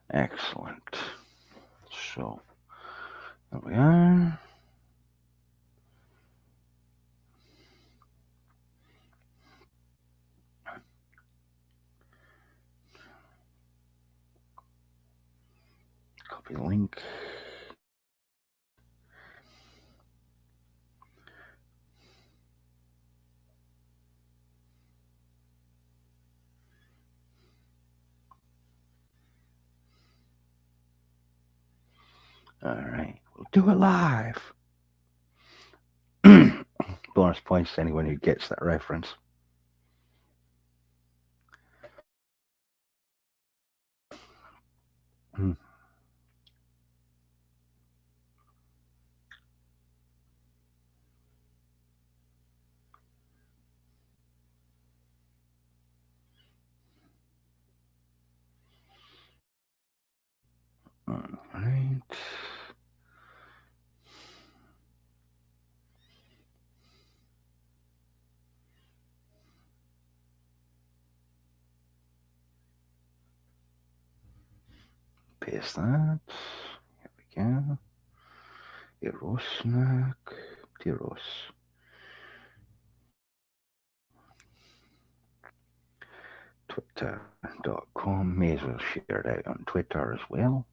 Excellent. So, there we are. Copy the link. All right, we'll do it live. Bonus points to anyone who gets that reference. Hmm. All right. Paste that. Here we go. Erosnack. Eros. Twitter.com. May as well share it out on Twitter as well.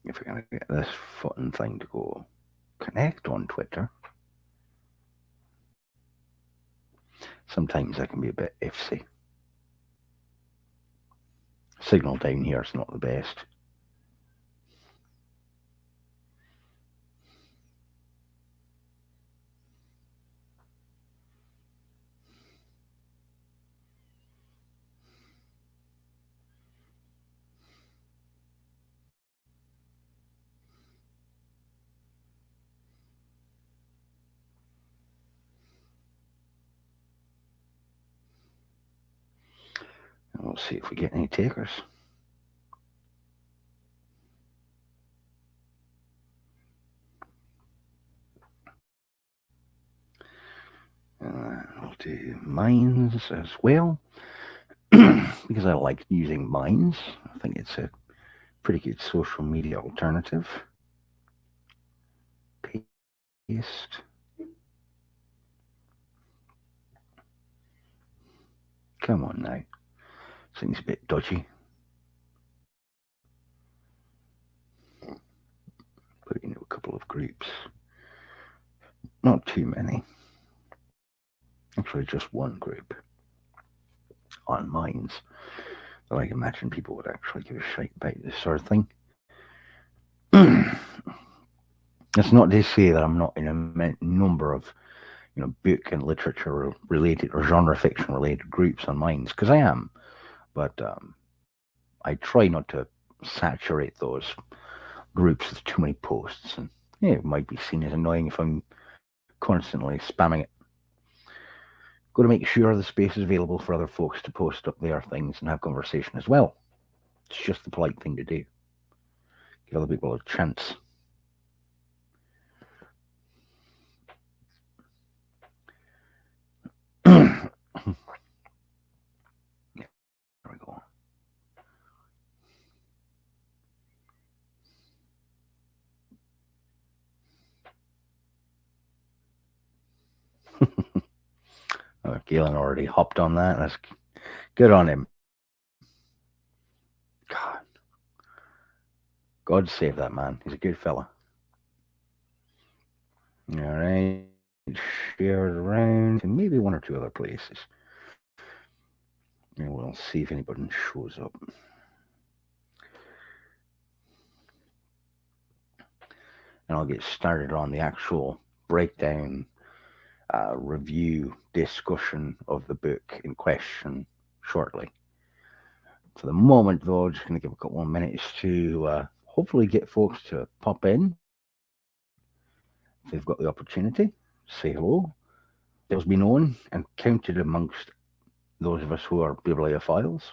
If we're going to get this fun thing to go connect on Twitter, sometimes I can be a bit iffy. Signal down here is not the best. And we'll see if we get any takers. I'll do mines as well because I like using mines. I think it's a pretty good social media alternative. Paste. Come on now. Seems a bit dodgy. Put it into a couple of groups. Not too many. Actually, just one group on mines. But I can imagine people would actually give a shite about this sort of thing. It's not to say that I'm not in a number of book and literature related or genre fiction related groups on mines, because I am, but I try not to saturate those groups with too many posts, and it might be seen as annoying if I'm constantly spamming it. Got to make sure the space is available for other folks to post up their things and have conversation as well. It's just the polite thing to do. Give other people a chance. There we go. Galen already hopped on that. That's good on him. God, God save that man. He's a good fella. All right, share it around to maybe one or two other places. And we'll see if anybody shows up. And I'll get started on the actual breakdown, review, discussion of the book in question shortly. For the moment, though, I'm just going to give a couple more minutes to hopefully get folks to pop in. If they've got the opportunity, say hello. There's been known and counted amongst those of us who are bibliophiles.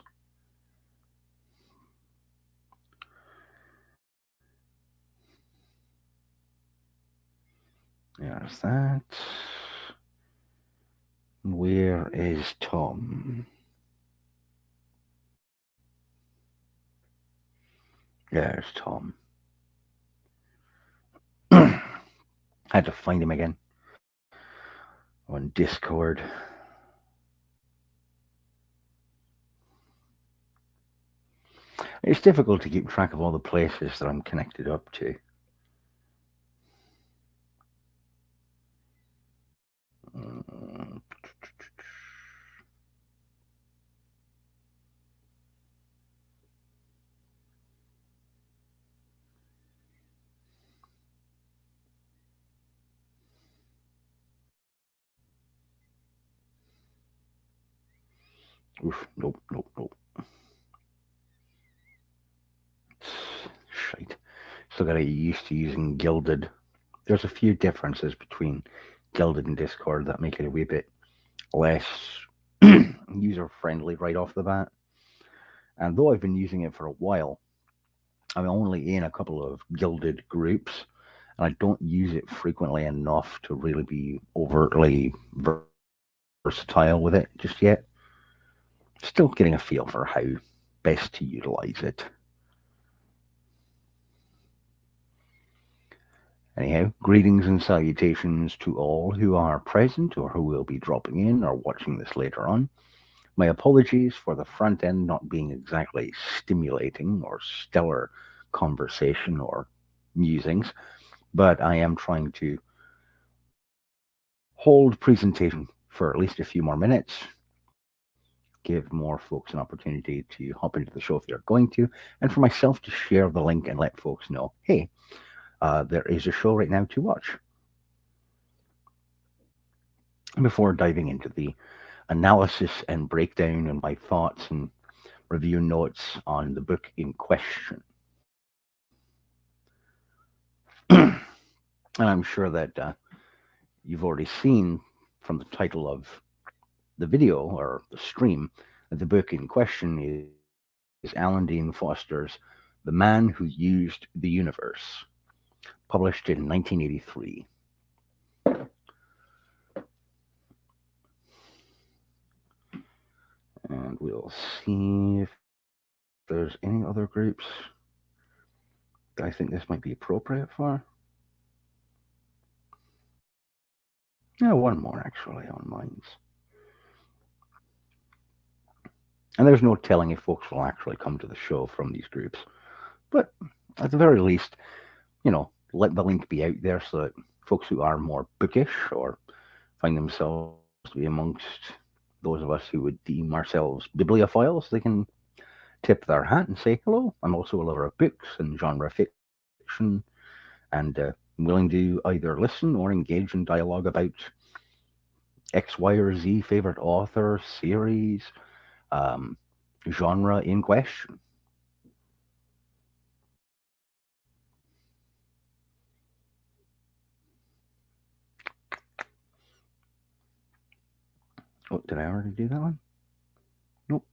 There's that. Where is Tom? There's Tom. Had to find him again on Discord. It's difficult to keep track of all the places that I'm connected up to. Mm, Oof, nope. Shite. Still gotta get used to using Gilded. There's a few differences between Gilded and Discord that make it a wee bit less user friendly right off the bat. And though I've been using it for a while, I'm only in a couple of Gilded groups, and I don't use it frequently enough to really be overtly versatile with it just yet. Still getting a feel for how best to utilize it. Anyhow, greetings and salutations to all who are present or who will be dropping in or watching this later on. My apologies for the front end not being exactly stimulating or stellar conversation or musings, but I am trying to hold presentation for at least a few more minutes, give more folks an opportunity to hop into the show if they're going to, and for myself to share the link and let folks know, hey, there is a show right now to watch. Before diving into the analysis and breakdown and my thoughts and review notes on the book in question. And I'm sure that you've already seen from the title of the video or the stream that the book in question is Alan Dean Foster's The Man Who Used the Universe, published in 1983. And we'll see if there's any other groups that I think this might be appropriate for. Yeah, one more actually on Minds. And there's no telling if folks will actually come to the show from these groups. But at the very least, let the link be out there so that folks who are more bookish or find themselves to be amongst those of us who would deem ourselves bibliophiles, they can tip their hat and say, hello, I'm also a lover of books and genre fiction, and willing to either listen or engage in dialogue about X, Y, or Z favorite author, series, um, genre in question. Oh, did I already do that one? Nope.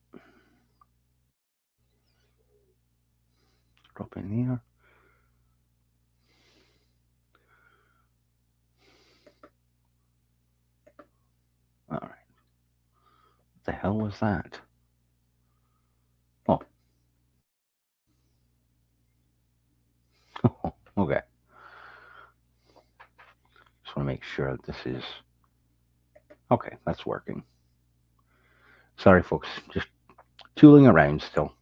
Drop in here. All right. What the hell was that? Oh. Okay. Just want to make sure that this is okay. That's working. Sorry, folks. Just tooling around still.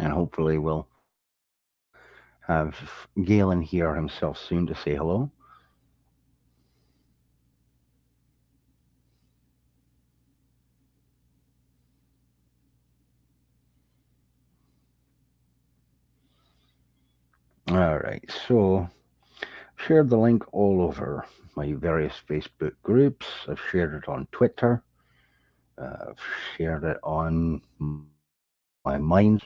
And hopefully we'll have Galen here himself soon to say hello. All right, so I've shared the link all over my various Facebook groups. I've shared it on Twitter. I've shared it on my Minds.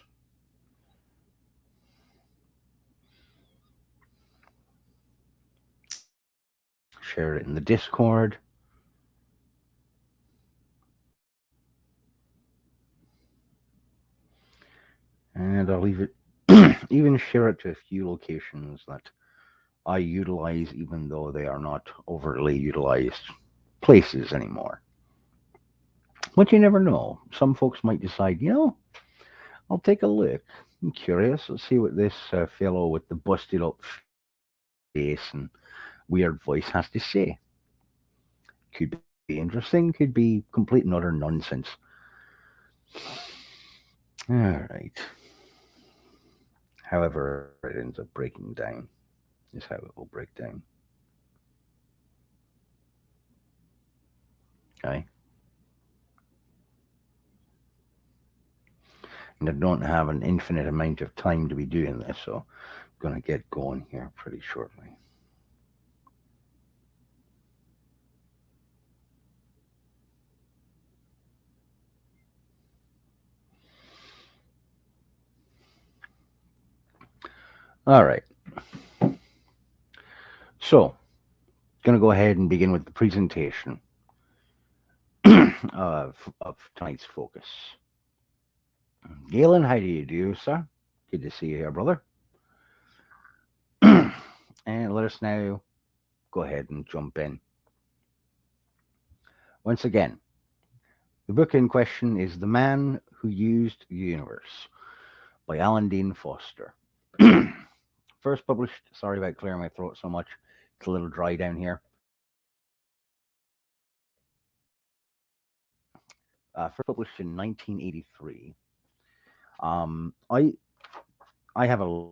Share it in the Discord. And I'll leave it even share it to a few locations that I utilize, even though they are not overtly utilized places anymore. But you never know. Some folks might decide, I'll take a look. I'm curious. Let's see what this fellow with the busted up face and weird voice has to say. Could be interesting, could be complete and utter nonsense. All right. However, it ends up breaking down, is how it will break down. Okay. And I don't have an infinite amount of time to be doing this, so I'm going to get going here pretty shortly. All right. So, going to go ahead and begin with the presentation of tonight's focus. Galen, how do you do, sir? Good to see you here, brother. And let us now go ahead and jump in. Once again, the book in question is The Man Who Used the Universe by Alan Dean Foster. First published, sorry about clearing my throat so much, it's a little dry down here. First published in 1983. I have a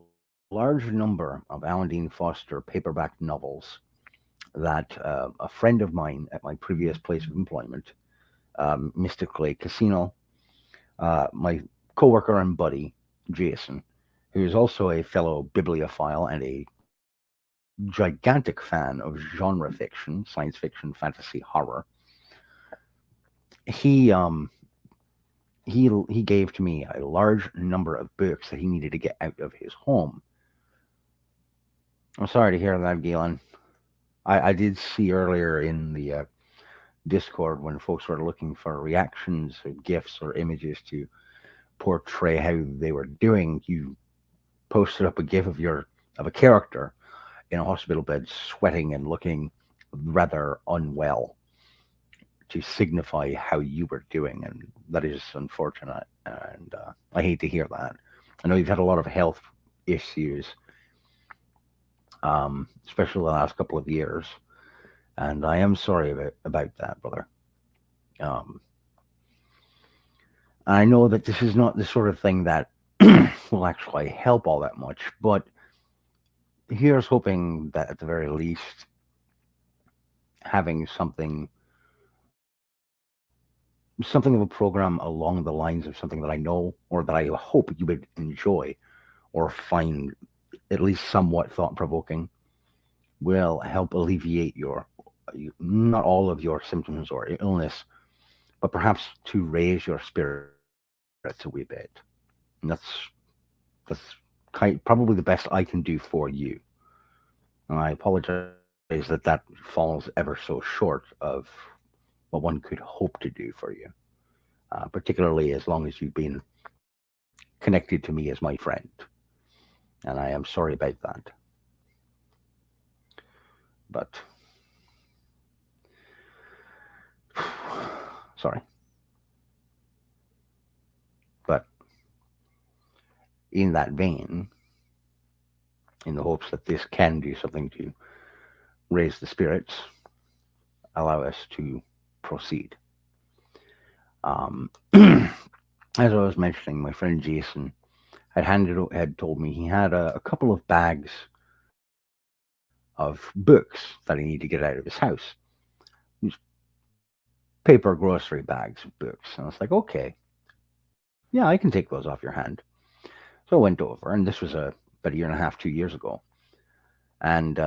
large number of Alan Dean Foster paperback novels that a friend of mine at my previous place of employment, Mystic Lake Casino, my coworker and buddy, Jason, who is also a fellow bibliophile and a gigantic fan of genre fiction, science fiction, fantasy, horror. He he gave to me a large number of books that he needed to get out of his home. I'm sorry to hear that, Galen. I did see earlier in the Discord when folks were looking for reactions or gifs or images to portray how they were doing. You posted up a gif of a character in a hospital bed sweating and looking rather unwell to signify how you were doing, and that is unfortunate. And I hate to hear that. I know you've had a lot of health issues, especially the last couple of years, and I am sorry about that, brother. Um, I know that this is not the sort of thing that will actually help all that much, but here's hoping that at the very least, having something of a program along the lines of something that I know or that I hope you would enjoy or find at least somewhat thought provoking will help alleviate not all of your symptoms or illness, but perhaps to raise your spirits a wee bit. And that's probably the best I can do for you. And I apologize that that falls ever so short of what one could hope to do for you, particularly as long as you've been connected to me as my friend. And I am sorry about that. But, sorry. But in that vein, in the hopes that this can do something to raise the spirits, allow us to proceed. As I was mentioning, my friend Jason had told me he had a couple of bags of books that he needed to get out of his house. These paper grocery bags of books. And I was like, okay, yeah, I can take those off your hand. So I went over, and this was about a year and a half, 2 years ago. And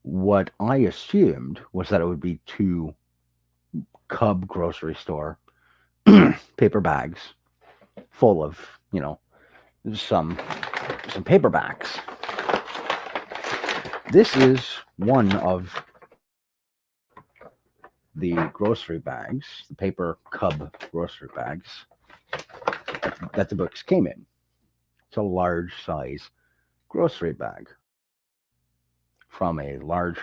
what I assumed was that it would be two Cub grocery store paper bags full of, some paperbacks. This is one of the grocery bags, the paper Cub grocery bags that the books came in. It's a large size grocery bag from a large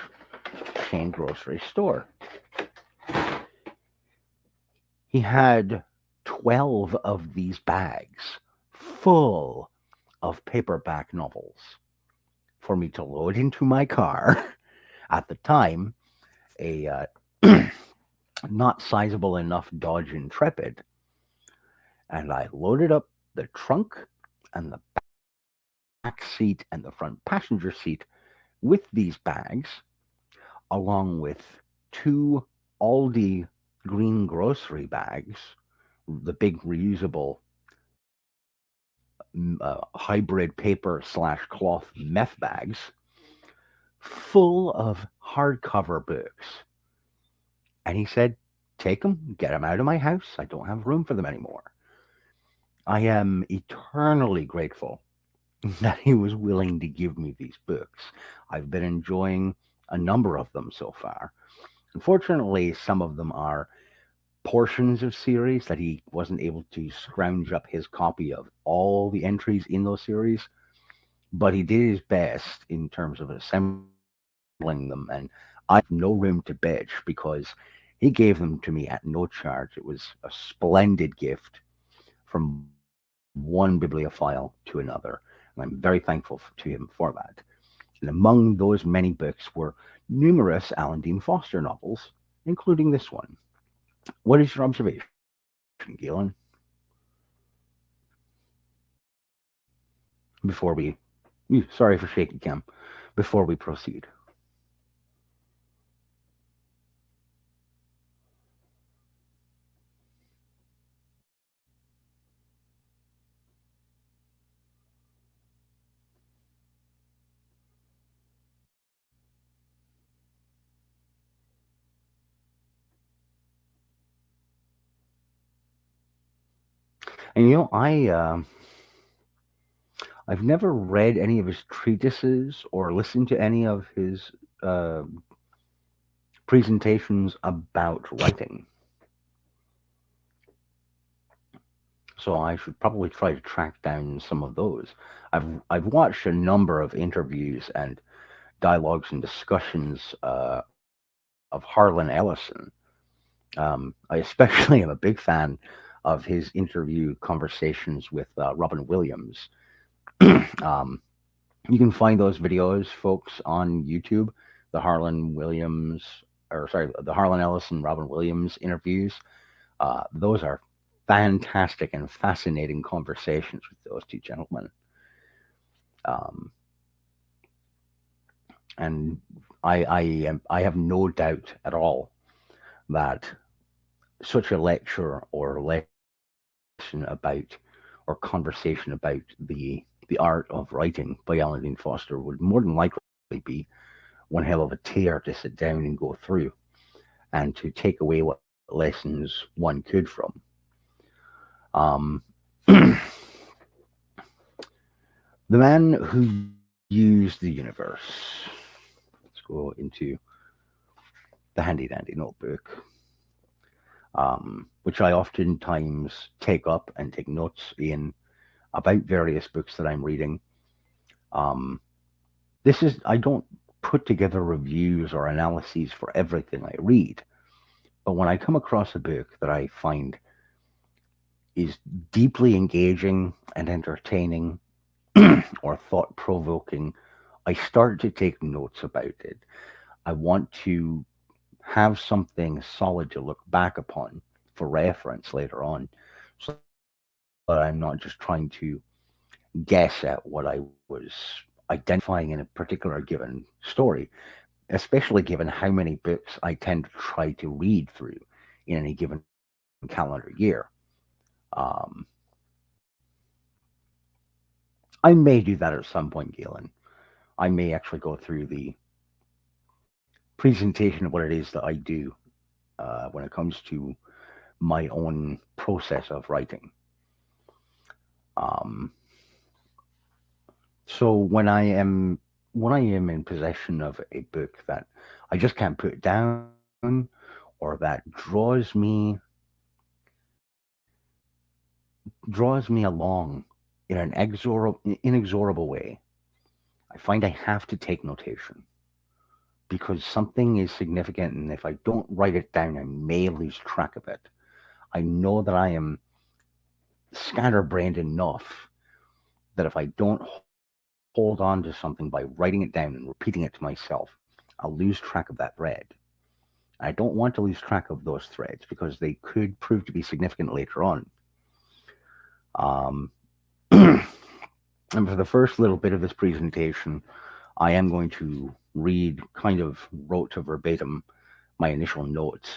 chain grocery store. He had 12 of these bags full of paperback novels for me to load into my car. At the time, a not sizable enough Dodge Intrepid, and I loaded up the trunk and the back seat and the front passenger seat with these bags, along with two Aldi green grocery bags, the big reusable hybrid paper slash cloth meth bags, full of hardcover books. And he said, take them, get them out of my house. I don't have room for them anymore. I am eternally grateful that he was willing to give me these books. I've been enjoying a number of them so far. Unfortunately, some of them are portions of series that he wasn't able to scrounge up his copy of all the entries in those series, but he did his best in terms of assembling them, and I have no room to bitch because he gave them to me at no charge. It was a splendid gift from one bibliophile to another, and I'm very thankful to him for that. And among those many books were numerous Alan Dean Foster novels, including this one. What is your observation, Galen? Before we, sorry for shaking cam, before we proceed. And I've never read any of his treatises or listened to any of his uh, presentations about writing. So I should probably try to track down some of those. I've watched a number of interviews and dialogues and discussions of Harlan Ellison. I especially am a big fan of his interview conversations with Robin Williams. um, you can find those videos, folks, on YouTube. The Harlan Williams, or sorry, the Harlan Ellison Robin Williams interviews. Those are fantastic and fascinating conversations with those two gentlemen. Um, and I have no doubt at all that such a lecture or lesson about or conversation about the art of writing by Alan Dean Foster would more than likely be one hell of a tear to sit down and go through and to take away what lessons one could from. Um, the man who used the universe. Let's go into the handy dandy notebook, which I oftentimes take up and take notes in about various books that I'm reading. Um, I don't put together reviews or analyses for everything I read, but when I come across a book that I find is deeply engaging and entertaining or thought provoking, I start to take notes about it. I want to have something solid to look back upon for reference later on, so that I'm not just trying to guess at what I was identifying in a particular given story, especially given how many books I tend to try to read through in any given calendar year. Um, I may do that at some point, Galen. I may actually go through the presentation of what it is that I do when it comes to my own process of writing. Um, so when I am in possession of a book that I just can't put down, or that draws me along in an inexorable way, I find I have to take notation because something is significant, and if I don't write it down, I may lose track of it. I know that I am scatterbrained enough that if I don't hold on to something by writing it down and repeating it to myself, I'll lose track of that thread. I don't want to lose track of those threads because they could prove to be significant later on. Um, and for the first little bit of this presentation, I am going to read kind of rote to verbatim my initial notes.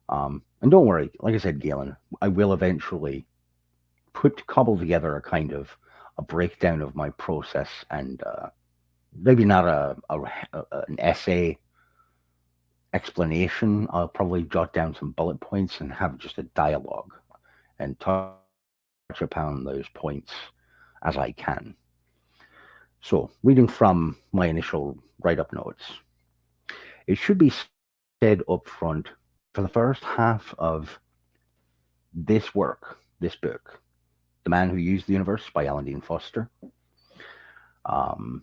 And don't worry, like I said, Galen, I will eventually cobble together a kind of a breakdown of my process and maybe not an essay explanation. I'll probably jot down some bullet points and have just a dialogue and touch upon those points as I can. So, reading from my initial write up notes, it should be said up front for the first half of this work, this book, The Man Who Used the Universe by Alan Dean Foster. Um,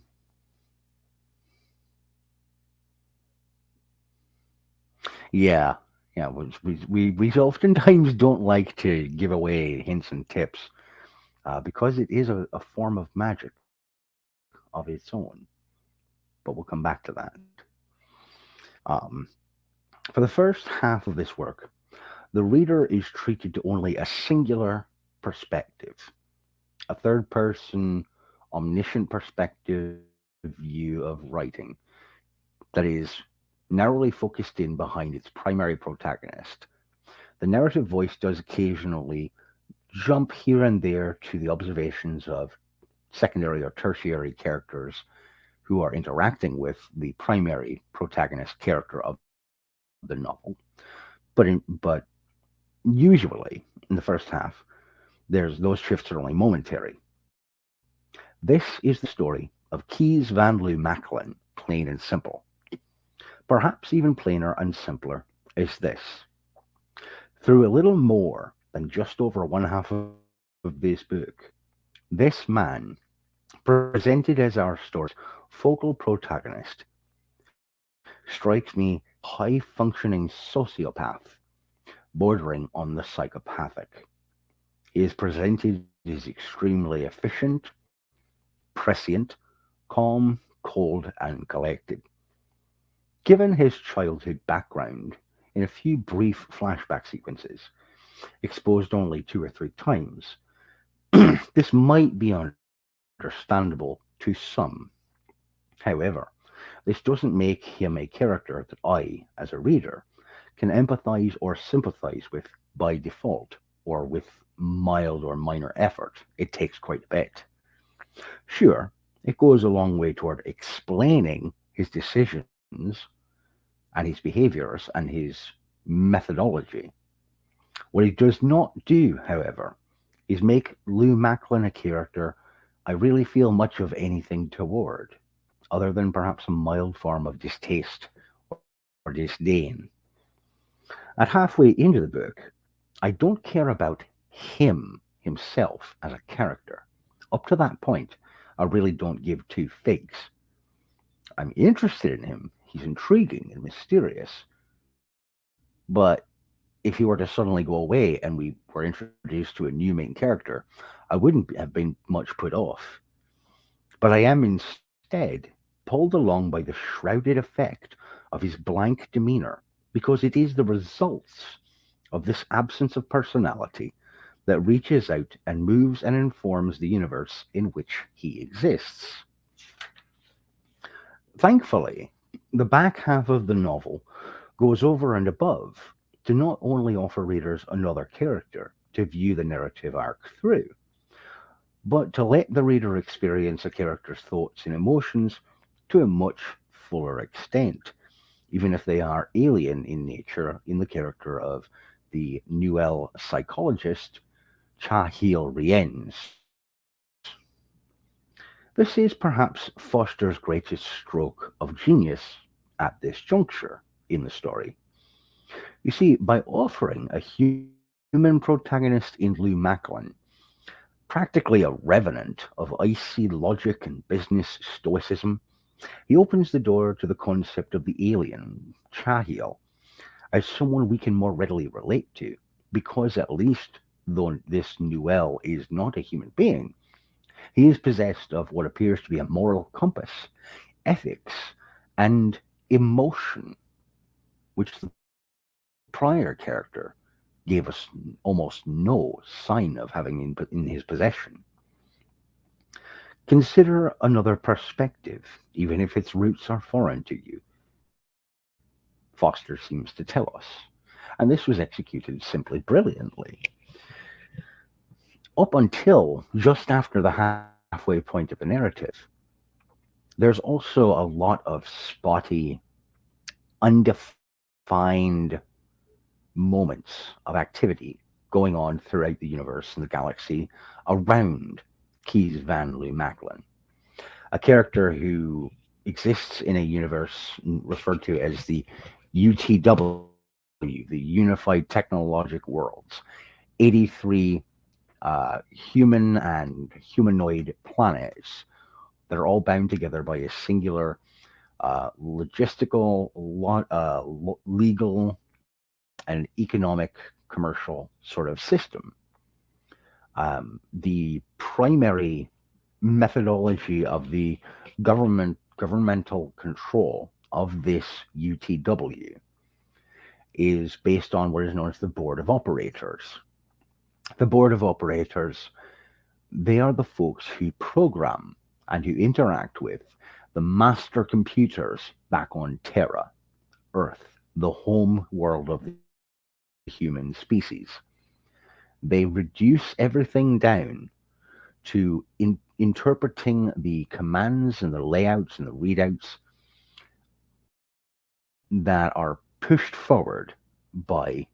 yeah, yeah, we oftentimes don't like to give away hints and tips because it is a form of magic of its own. But we'll come back to that. Um, for the first half of this work, the reader is treated to only a singular perspective, a third person, omniscient perspective view of writing that is narrowly focused in behind its primary protagonist. The narrative voice does occasionally jump here and there to the observations of secondary or tertiary characters who are interacting with the primary protagonist character of the novel. But usually in the first half, those shifts are only momentary. This is the story of Keys Van Loo Macklin, plain and simple. Perhaps even plainer and simpler is this. Through a little more than just over one half of this book, this man, presented as our story's focal protagonist, strikes me as a high functioning sociopath bordering on the psychopathic. He is presented as extremely efficient, prescient, calm, cold, and collected. Given his childhood background, in a few brief flashback sequences, exposed only two or three times, this might be understandable to some. However, this doesn't make him a character that I, as a reader, can empathize or sympathize with by default or with mild or minor effort. It takes quite a bit. Sure, it goes a long way toward explaining his decisions and his behaviors and his methodology. What he does not do, however, is make Lou Macklin a character I really feel much of anything toward, other than perhaps a mild form of distaste or disdain. At halfway into the book, I don't care about him himself as a character. Up to that point, I really don't give two figs. I'm interested in him. He's intriguing and mysterious. But if he were to suddenly go away and we were introduced to a new main character, I wouldn't have been much put off. But I am instead pulled along by the shrouded effect of his blank demeanor because it is the results of this absence of personality that reaches out and moves and informs the universe in which he exists. Thankfully, the back half of the novel goes over and above to not only offer readers another character to view the narrative arc through, but to let the reader experience a character's thoughts and emotions to a much fuller extent, even if they are alien in nature in the character of the Nuel psychologist Chahil Rienz. This is perhaps Foster's greatest stroke of genius at this juncture in the story. You see, by offering a human protagonist in Lou Macklin, Practically a revenant of icy logic and business stoicism, he opens the door to the concept of the alien, Chahiel, as someone we can more readily relate to, because at least though this Nuel is not a human being, he is possessed of what appears to be a moral compass, ethics, and emotion, which the prior character gave us almost no sign of having in his possession. Consider another perspective, even if its roots are foreign to you, Foster seems to tell us. And this was executed simply brilliantly. Up until just after the halfway point of the narrative, there's also a lot of spotty, undefined moments of activity going on throughout the universe and the galaxy around Keys Van Loo Macklin, a character who exists in a universe referred to as the UTW, the Unified Technologic Worlds, 83 human and humanoid planets that are all bound together by a singular logistical, legal, and economic, commercial sort of system. The primary methodology of the governmental control of this UTW is based on what is known as the Board of Operators. The Board of Operators, they are the folks who program and who interact with the master computers back on Terra, Earth, the home world of the human species. They reduce everything down to interpreting the commands and the layouts and the readouts that are pushed forward by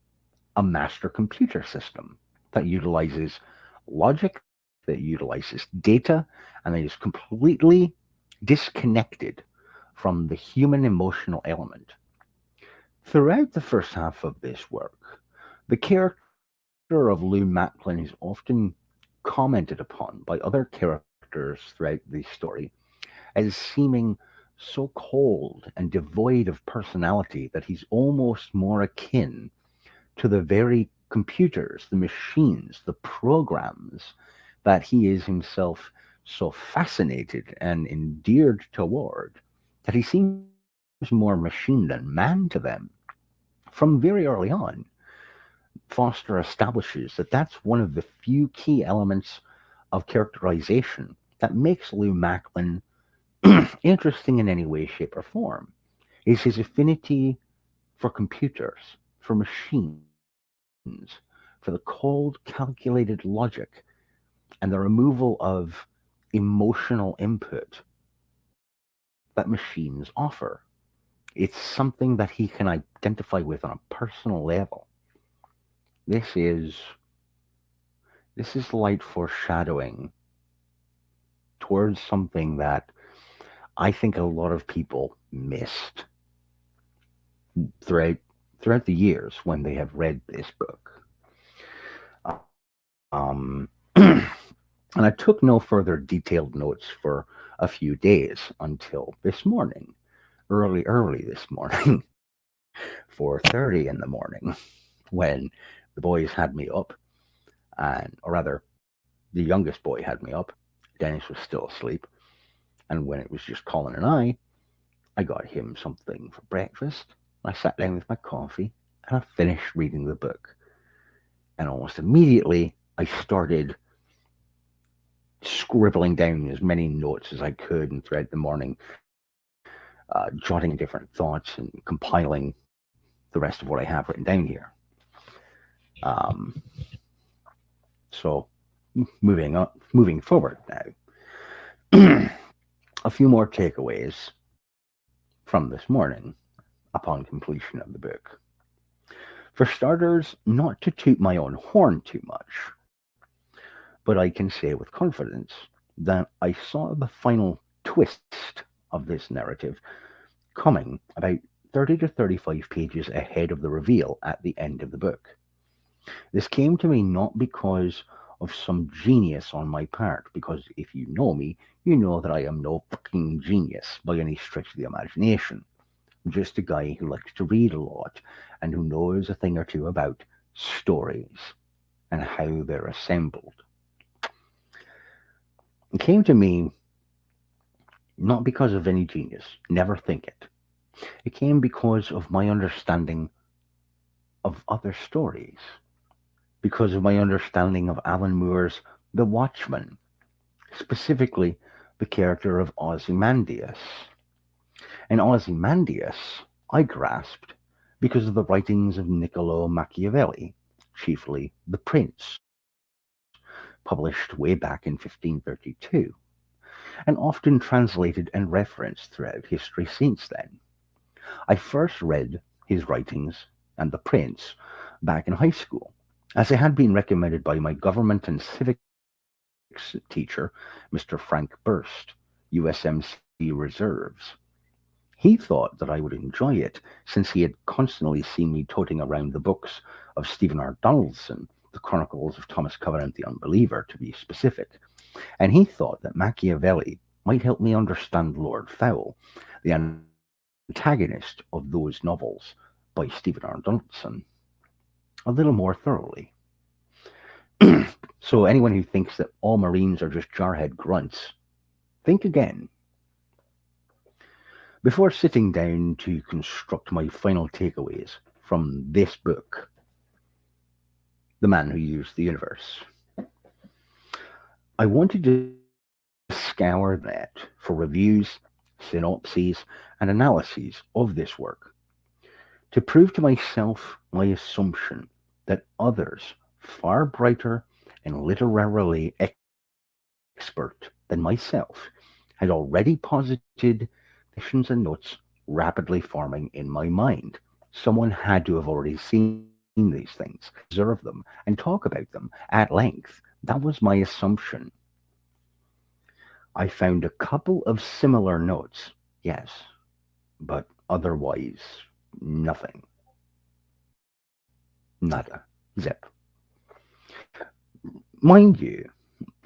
a master computer system that utilizes logic, that utilizes data, and that is completely disconnected from the human emotional element. Throughout the first half of this work, the character of Lou Macklin is often commented upon by other characters throughout the story as seeming so cold and devoid of personality that he's almost more akin to the very computers, the machines, the programs that he is himself so fascinated and endeared toward that he seems more machine than man to them. From very early on, Foster establishes that that's one of the few key elements of characterization that makes Lou Macklin interesting in any way, shape, or form is his affinity for computers, for machines, for the cold, calculated logic, and the removal of emotional input that machines offer. It's something that he can identify with on a personal level. This is this is light foreshadowing towards something that I think a lot of people missed throughout throughout the years when they have read this book. Um, and I took no further detailed notes for a few days until this morning, early this morning, 4:30 in the morning, when the boys had me up, and or rather, the youngest boy had me up. Dennis was still asleep, and when it was just Colin and I got him something for breakfast. I sat down with my coffee and I finished reading the book. And almost immediately, I started scribbling down as many notes as I could and throughout the morning, jotting different thoughts and compiling the rest of what I have written down here. Um, so, moving forward now, a few more takeaways from this morning upon completion of the book. For starters, not to toot my own horn too much, but I can say with confidence that I saw the final twist of this narrative coming about 30 to 35 pages ahead of the reveal at the end of the book. This came to me not because of some genius on my part, because if you know me, you know that I am no fucking genius by any stretch of the imagination. I'm just a guy who likes to read a lot and who knows a thing or two about stories and how they're assembled. It came to me not because of any genius, never think it. It came because of my understanding of other stories, because of my understanding of Alan Moore's The Watchmen, specifically the character of Ozymandias. And Ozymandias I grasped because of the writings of Niccolo Machiavelli, chiefly The Prince, published way back in 1532, and often translated and referenced throughout history since then. I first read his writings and The Prince back in high school, as they had been recommended by my government and civics teacher, Mr. Frank Burst, USMC Reserves. He thought that I would enjoy it since he had constantly seen me toting around the books of Stephen R. Donaldson, the Chronicles of Thomas Covenant the Unbeliever, to be specific, and he thought that Machiavelli might help me understand Lord Fowl, the antagonist of those novels by Stephen R. Donaldson, a little more thoroughly. So, anyone who thinks that all Marines are just jarhead grunts, think again. Before sitting down to construct my final takeaways from this book, The Man Who Used the Universe, I wanted to scour that for reviews, synopses, and analyses of this work to prove to myself my assumption that others, far brighter and literarily expert than myself, had already posited definitions and notes rapidly forming in my mind. Someone had to have already seen these things, observe them, and talk about them at length. That was my assumption. I found a couple of similar notes, yes, but otherwise, nothing. Nada. Zip. Mind you,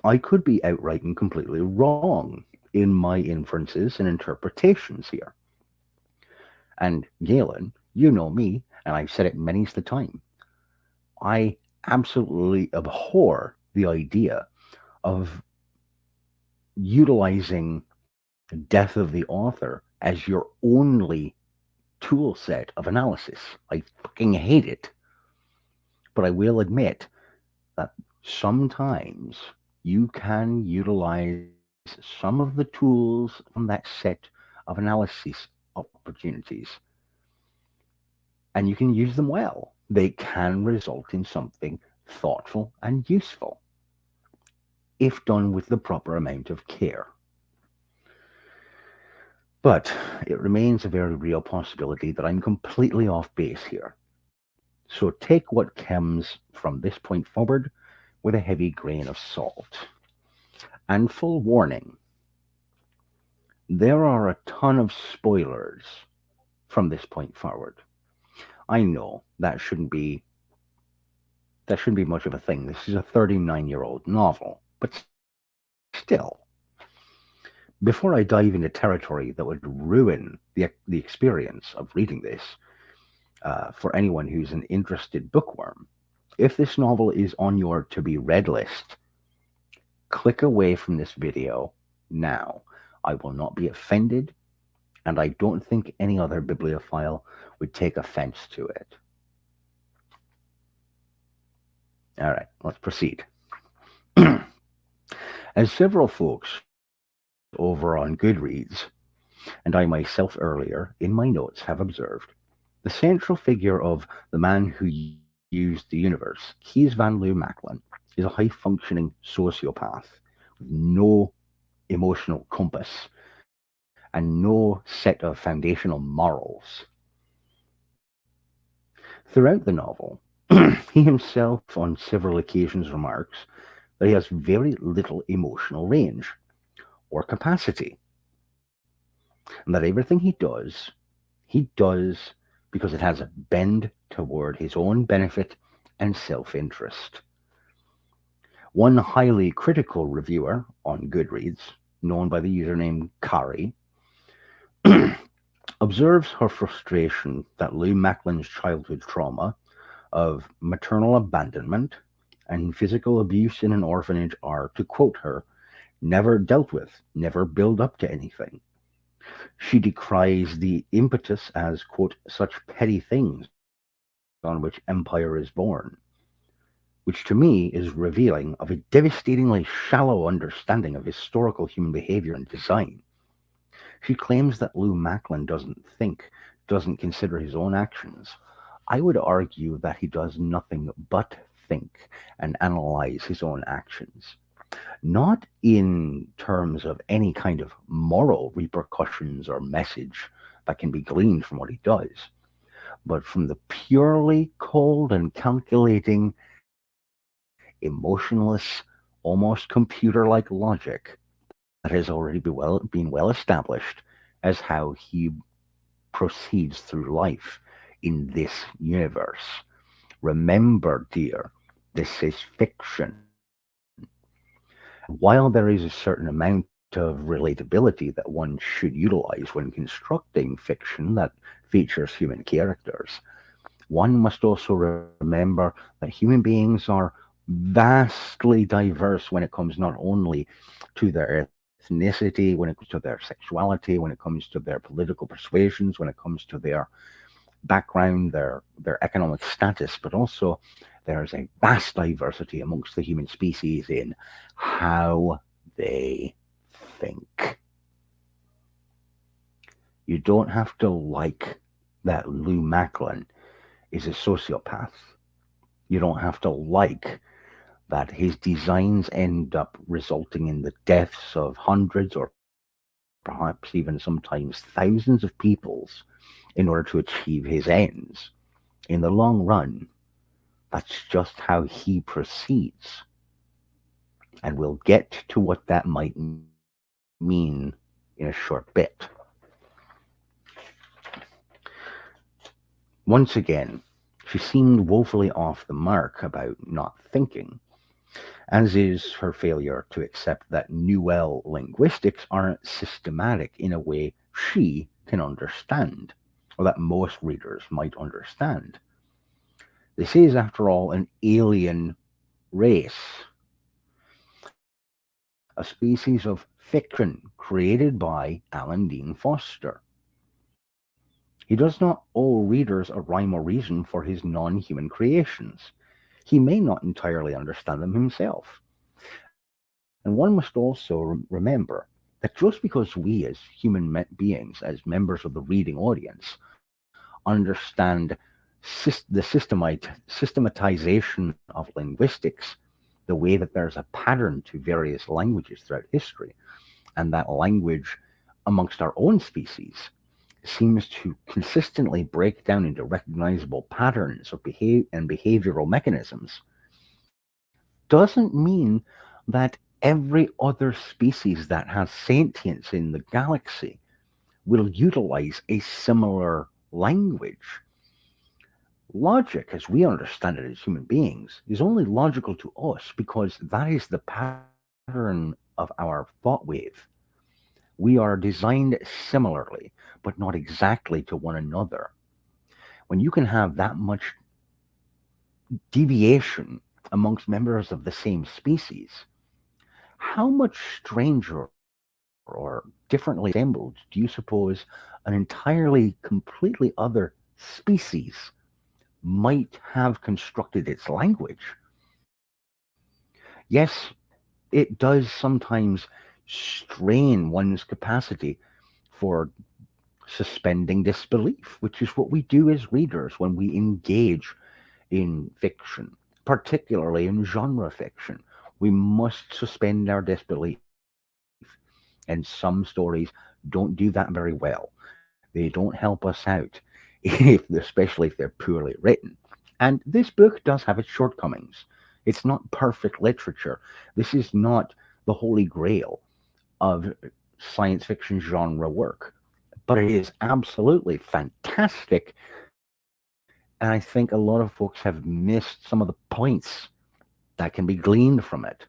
I could be outright and completely wrong in my inferences and interpretations here. And Galen, you know me, and I've said it many's the time. I absolutely abhor the idea of utilizing death of the author as your only tool set of analysis. I fucking hate it. But I will admit that sometimes you can utilize some of the tools from that set of analysis opportunities and you can use them well. They can result in something thoughtful and useful if done with the proper amount of care. But it remains a very real possibility that I'm completely off base here. So take what comes from this point forward with a heavy grain of salt. And full warning, there are a ton of spoilers from this point forward. I know that shouldn't be much of a thing. This is a 39-year-old novel, but still, before I dive into territory that would ruin the experience of reading this for anyone who's an interested bookworm, if this novel is on your to be read list, click away from this video now. I will not be offended, and I don't think any other bibliophile would take offense to it. All right, let's proceed. As several folks over on Goodreads, and I myself earlier in my notes have observed, the central figure of The Man Who Used the Universe, Kees van Loo Macklin, is a high functioning sociopath with no emotional compass and no set of foundational morals. Throughout the novel, he himself on several occasions remarks that he has very little emotional range or capacity, and that everything he does because it has a bend toward his own benefit and self interest. One highly critical reviewer on Goodreads, known by the username Kari, observes her frustration that Lou Macklin's childhood trauma of maternal abandonment and physical abuse in an orphanage are, to quote her, never dealt with, never build up to anything. She decries the impetus as, quote, such petty things on which empire is born, which to me is revealing of a devastatingly shallow understanding of historical human behavior and design. She claims that Lou Macklin doesn't think, doesn't consider his own actions. I would argue that he does nothing but think and analyze his own actions, not in terms of any kind of moral repercussions or message that can be gleaned from what he does, but from the purely cold and calculating, emotionless, almost computer like logic that has already been well established as how he proceeds through life in this universe. Remember, dear, this is fiction. And while there is a certain amount of relatability that one should utilize when constructing fiction that features human characters, one must also remember that human beings are vastly diverse when it comes not only to their ethnicity, when it comes to their sexuality, when it comes to their political persuasions, when it comes to their background, their economic status, but also there is a vast diversity amongst the human species in how they think. You don't have to like that Lou Macklin is a sociopath. You don't have to like that his designs end up resulting in the deaths of hundreds or perhaps even sometimes thousands of peoples in order to achieve his ends. In the long run, that's just how he proceeds. And we'll get to what that might mean in a short bit. Once again, she seemed woefully off the mark about not thinking, as is her failure to accept that Nuel linguistics aren't systematic in a way she can understand, or that most readers might understand. This is, after all, an alien race, a species of fiction created by Alan Dean Foster. He does not owe readers a rhyme or reason for his non human creations. He may not entirely understand them himself. And one must also remember that just because we as human beings, as members of the reading audience, understand systematization of linguistics, the way that there's a pattern to various languages throughout history, and that language amongst our own species seems to consistently break down into recognizable patterns of behavioral mechanisms, doesn't mean that every other species that has sentience in the galaxy will utilize a similar language. Logic, as we understand it as human beings, is only logical to us because that is the pattern of our thought wave. We are designed similarly, but not exactly to one another. When you can have that much deviation amongst members of the same species, how much stranger or differently assembled do you suppose an entirely, completely other species might have constructed its language? Yes, it does sometimes strain one's capacity for suspending disbelief, which is what we do as readers when we engage in fiction, particularly in genre fiction. We must suspend our disbelief. And some stories don't do that very well. They don't help us out, especially if they're poorly written. And this book does have its shortcomings. It's not perfect literature. This is not the holy grail of science fiction genre work, but it is absolutely fantastic. And I think a lot of folks have missed some of the points that can be gleaned from it,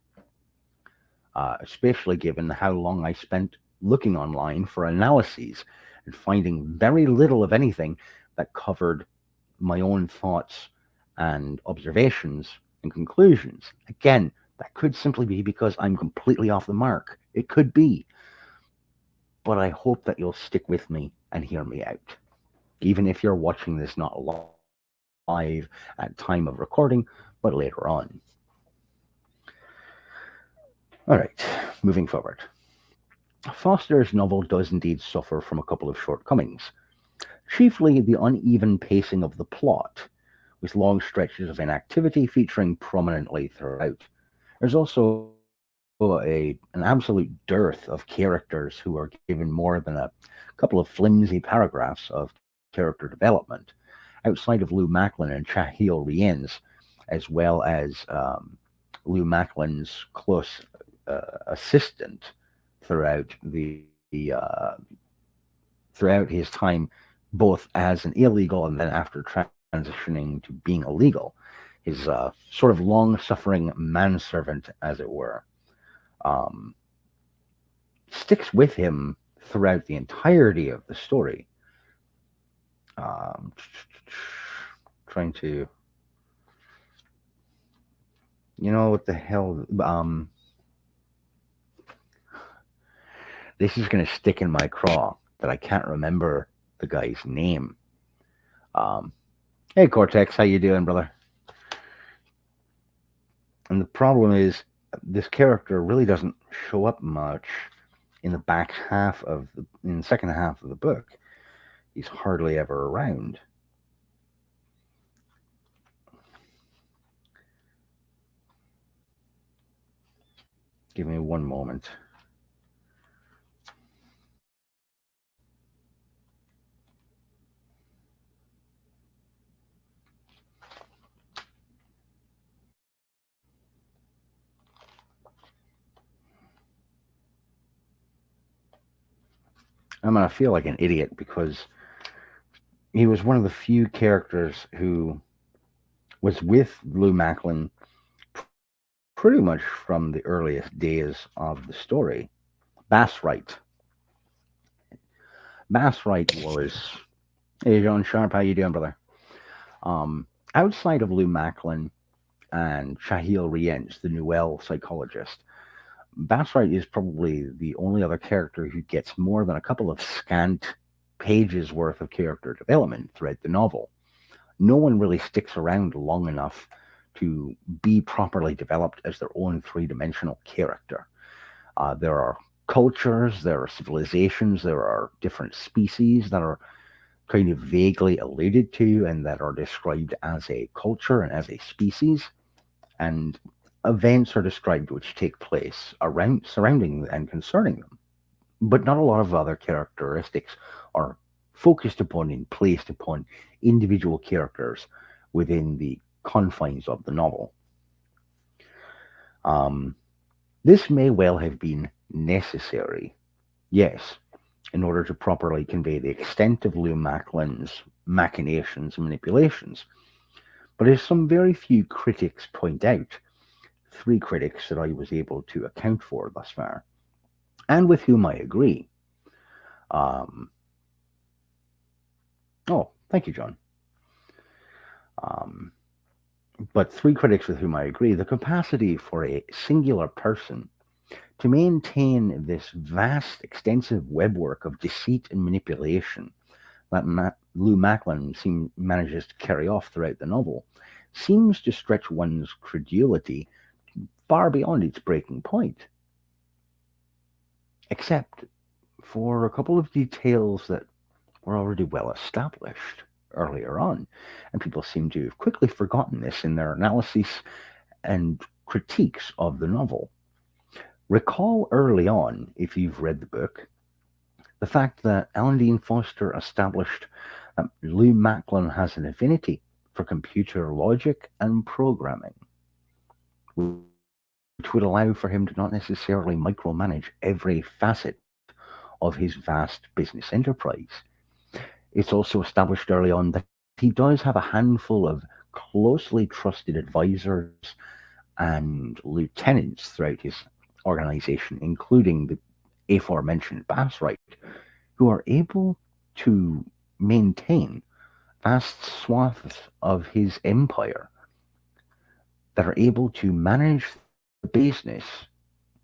especially given how long I spent looking online for analyses and finding very little of anything that covered my own thoughts and observations and conclusions. Again, that could simply be because I'm completely off the mark. It could be. But I hope that you'll stick with me and hear me out. Even if you're watching this not live at time of recording, but later on. All right, moving forward. Foster's novel does indeed suffer from a couple of shortcomings, chiefly the uneven pacing of the plot, with long stretches of inactivity featuring prominently throughout. There's also an absolute dearth of characters who are given more than a couple of flimsy paragraphs of character development, outside of Lou Macklin and Chahil Rienz, as well as Lou Macklin's close assistant throughout throughout his time, both as an illegal and then after transitioning to being illegal. His sort of long-suffering manservant, as it were, um, sticks with him throughout the entirety of the story. Um, trying to, what the hell? This is going to stick in my craw that I can't remember the guy's name. Um, hey, Cortex, how you doing, brother? And the problem is, this character really doesn't show up much in the second half of the book. He's hardly ever around. Give me one moment. I'm going to feel like an idiot because he was one of the few characters who was with Lou Macklin pretty much from the earliest days of the story. Basswright. Basswright was, hey, John Sharp, how you doing, brother? Outside of Lou Macklin and Chahil Rienz, the Noel psychologist, Basswright is probably the only other character who gets more than a couple of scant pages worth of character development throughout the novel. No one really sticks around long enough to be properly developed as their own three-dimensional character. There are cultures, there are civilizations, there are different species that are kind of vaguely alluded to and that are described as a culture and as a species, and events are described which take place around, surrounding, and concerning them. But not a lot of other characteristics are focused upon and placed upon individual characters within the confines of the novel. This may well have been necessary, yes, in order to properly convey the extent of Lou Macklin's machinations and manipulations. But as some very few critics point out, three critics that I was able to account for thus far, and with whom I agree. Oh, thank you, John. But three critics with whom I agree, the capacity for a singular person to maintain this vast, extensive webwork of deceit and manipulation that Lou Macklin manages to carry off throughout the novel seems to stretch one's credulity far beyond its breaking point. Except for a couple of details that were already well established earlier on, and people seem to have quickly forgotten this in their analysis and critiques of the novel. Recall early on, if you've read the book, the fact that Alan Dean Foster established that Lou Macklin has an affinity for computer logic and programming, which would allow for him to not necessarily micromanage every facet of his vast business enterprise. It's also established early on that he does have a handful of closely trusted advisors and lieutenants throughout his organization, including the aforementioned Bassright, who are able to maintain vast swaths of his empire, that are able to manage the business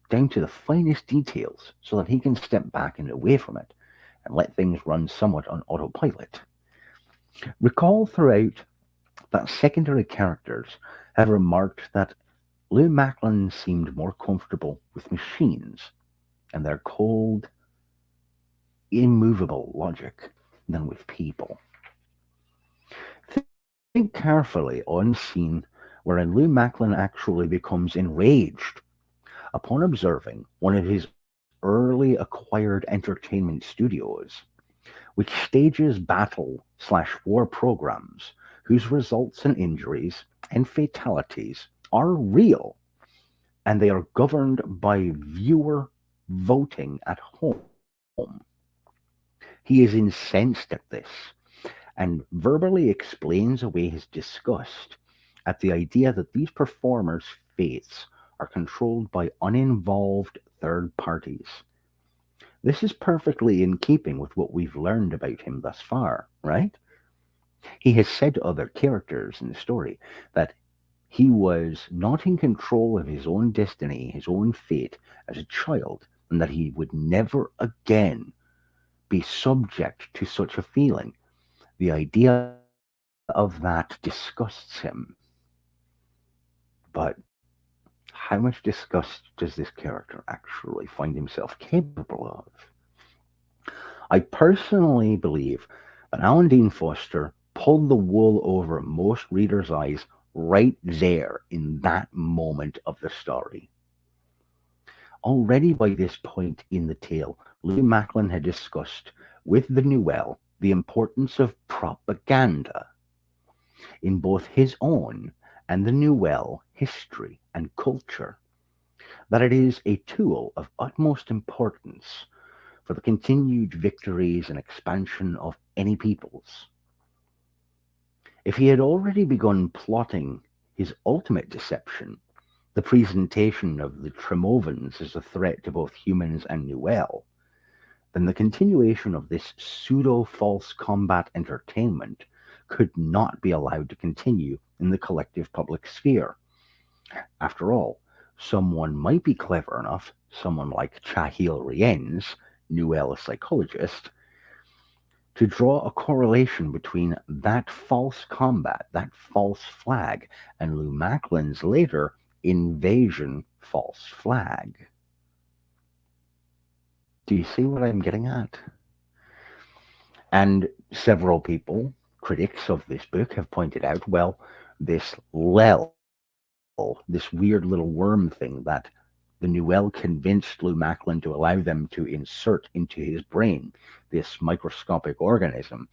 down to the finest details so that he can step back and away from it and let things run somewhat on autopilot. Recall throughout that secondary characters have remarked that Lou Macklin seemed more comfortable with machines and their cold, immovable logic than with people. Think carefully on scene wherein Lou Macklin actually becomes enraged upon observing one of his early acquired entertainment studios, which stages battle/war programs whose results and injuries and fatalities are real, and they are governed by viewer voting at home. He is incensed at this and verbally explains away his disgust at the idea that these performers' fates are controlled by uninvolved third parties. This is perfectly in keeping with what we've learned about him thus far, right? He has said to other characters in the story that he was not in control of his own destiny, his own fate as a child, and that he would never again be subject to such a feeling. The idea of that disgusts him. But how much disgust does this character actually find himself capable of? I personally believe that Alan Dean Foster pulled the wool over most readers' eyes right there in that moment of the story. Already by this point in the tale, Louis Macklin had discussed with the Nouvelle the importance of propaganda in both his own and the Nouvelle history and culture, that it is a tool of utmost importance for the continued victories and expansion of any peoples. If he had already begun plotting his ultimate deception, the presentation of the Tremovans as a threat to both humans and Nouvelle, then the continuation of this pseudo false combat entertainment could not be allowed to continue in the collective public sphere. After all, someone might be clever enough, someone like Chahil Rienz, Nouvelle psychologist, to draw a correlation between that false combat, that false flag, and Lou Macklin's later invasion false flag. Do you see what I'm getting at? And several people, critics of this book, have pointed out, well, this Lel, this weird little worm thing that the Nouvelle convinced Lou Macklin to allow them to insert into his brain, this microscopic organism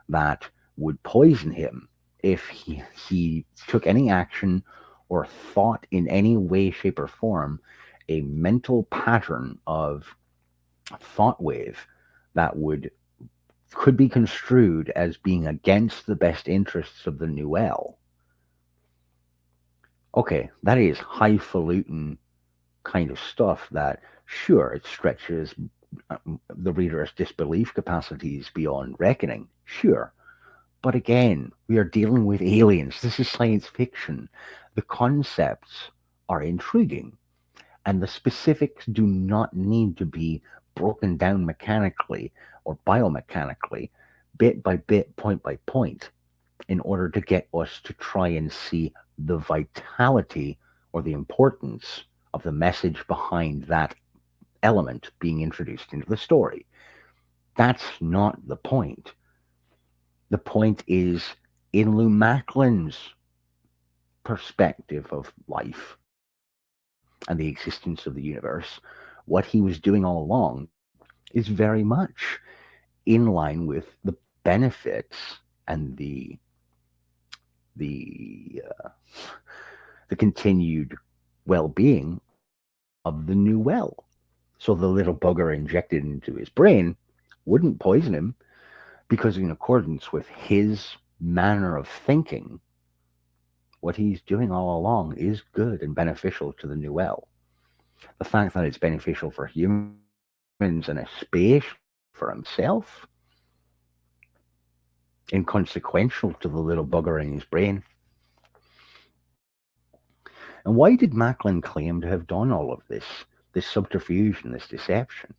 that would poison him if he took any action or thought in any way, shape, or form a mental pattern of thought wave that would could be construed as being against the best interests of the Nouvelle. Okay, that is highfalutin kind of stuff that, sure, it stretches the reader's disbelief capacities beyond reckoning, sure. But again, we are dealing with aliens. This is science fiction. The concepts are intriguing, and the specifics do not need to be broken down mechanically or biomechanically, bit by bit, point by point, in order to get us to try and see the vitality or the importance of the message behind that element being introduced into the story. That's not the point. The point is in Lou Macklin's perspective of life and the existence of the universe, what he was doing all along is very much in line with the benefits and the uh, the continued well-being of the Nouvelle. So the little bugger injected into his brain wouldn't poison him because, in accordance with his manner of thinking what he's doing all along is good and beneficial to the Nuel. The fact that it's beneficial for humans and especially for himself, inconsequential to the little bugger in his brain. And why did Macklin claim to have done all of this subterfuge and this deception?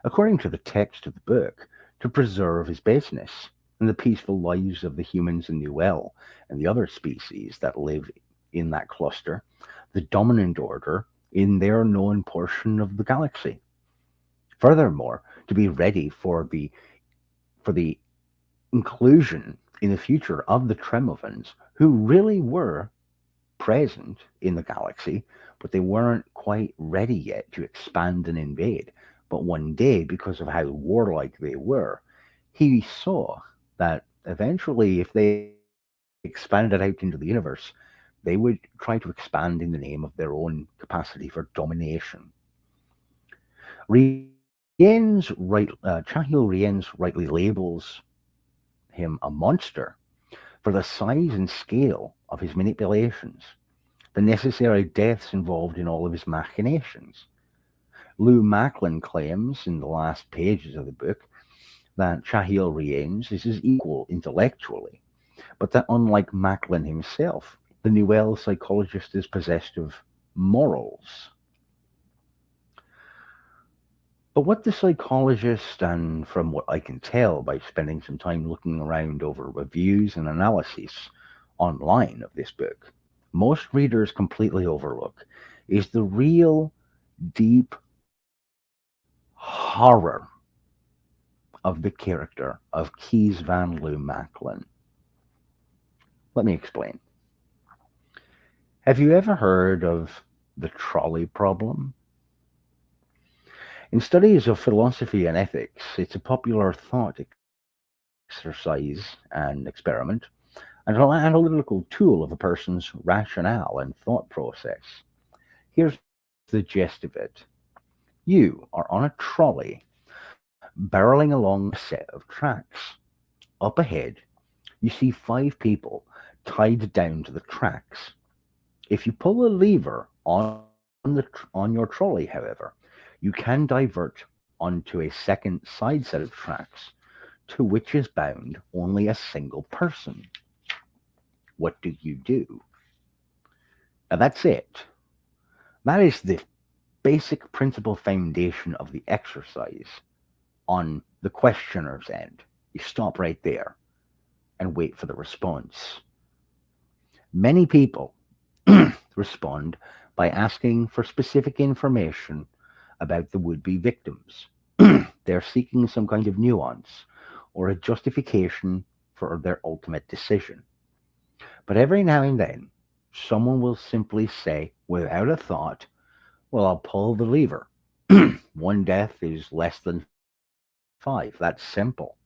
According to the text of the book, to preserve his business and the peaceful lives of the humans in Nuel and the other species that live in that cluster, the dominant order in their known portion of the galaxy. Furthermore, to be ready for the inclusion in the future of the Tremovans, who really were present in the galaxy, but they weren't quite ready yet to expand and invade. But one day, because of how warlike they were, he saw that eventually, if they expanded out into the universe, they would try to expand in the name of their own capacity for domination. Chahil Rien's rightly labels him a monster for the size and scale of his manipulations, the necessary deaths involved in all of his machinations. Lou Macklin claims in the last pages of the book that Chahil Rienz is his equal intellectually, but that unlike Macklin himself, the Nuel psychologist is possessed of morals. But what the psychologist, and from what I can tell by spending some time looking around over reviews and analyses online of this book, most readers completely overlook is the real deep horror of the character of Keys Van Loo Macklin. Let me explain. Have you ever heard of the trolley problem? In studies of philosophy and ethics, it's a popular thought exercise and experiment, and an analytical tool of a person's rationale and thought process. Here's the gist of it. You are on a trolley barreling along a set of tracks. Up ahead, you see five people tied down to the tracks. If you pull a lever on your trolley, however, you can divert onto a second side set of tracks to which is bound only a single person. What do you do? Now that's it. That is the basic principle foundation of the exercise on the questioner's end. You stop right there and wait for the response. Many people respond by asking for specific information about the would be victims. They're seeking some kind of nuance or a justification for their ultimate decision. But every now and then, someone will simply say, without a thought, well, I'll pull the lever. One death is less than five. That's simple.